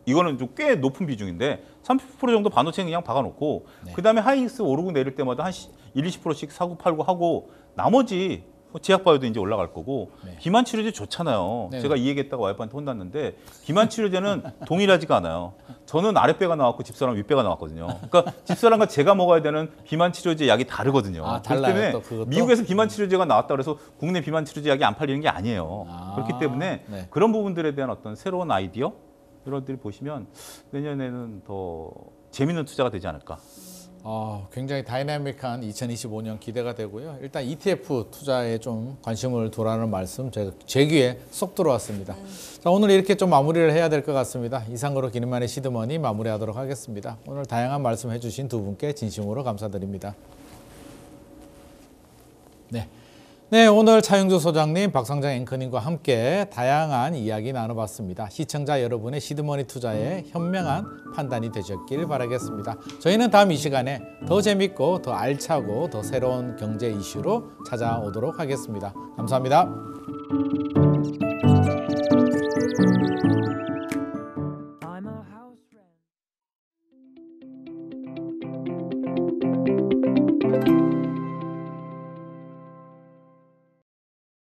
이거는 좀 꽤 높은 비중인데 30% 정도 반도체는 그냥 박아놓고 네. 그다음에 하이닉스 오르고 내릴 때마다 한 1, 20%씩 사고 팔고 하고 나머지 제약바이오도 이제 올라갈 거고 네. 비만 치료제 좋잖아요. 네네. 제가 이 얘기했다가 와이프한테 혼났는데 비만 치료제는 동일하지가 않아요. 저는 아랫배가 나왔고 집사람 윗배가 나왔거든요. 그러니까 집사람과 제가 먹어야 되는 비만 치료제 약이 다르거든요. 아, 그렇기 달라요, 때문에 또 그것도? 미국에서 비만 치료제가 나왔다 그래서 국내 비만 치료제 약이 안 팔리는 게 아니에요. 아, 그렇기 때문에 네. 그런 부분들에 대한 어떤 새로운 아이디어 이런 것들을 보시면 내년에는 더 재밌는 투자가 되지 않을까. 굉장히 다이나믹한 2025년 기대가 되고요. 일단 ETF 투자에 좀 관심을 두라는 말씀 제 귀에 쏙 들어왔습니다. 자, 오늘 이렇게 좀 마무리를 해야 될 것 같습니다. 이상으로 기능만의 시드머니 마무리하도록 하겠습니다. 오늘 다양한 말씀 해주신 두 분께 진심으로 감사드립니다. 네, 오늘 차영주 소장님, 박상장 앵커님과 함께 다양한 이야기 나눠봤습니다. 시청자 여러분의 시드머니 투자에 현명한 판단이 되셨길 바라겠습니다. 저희는 다음 이 시간에 더 재밌고 더 알차고 더 새로운 경제 이슈로 찾아오도록 하겠습니다. 감사합니다.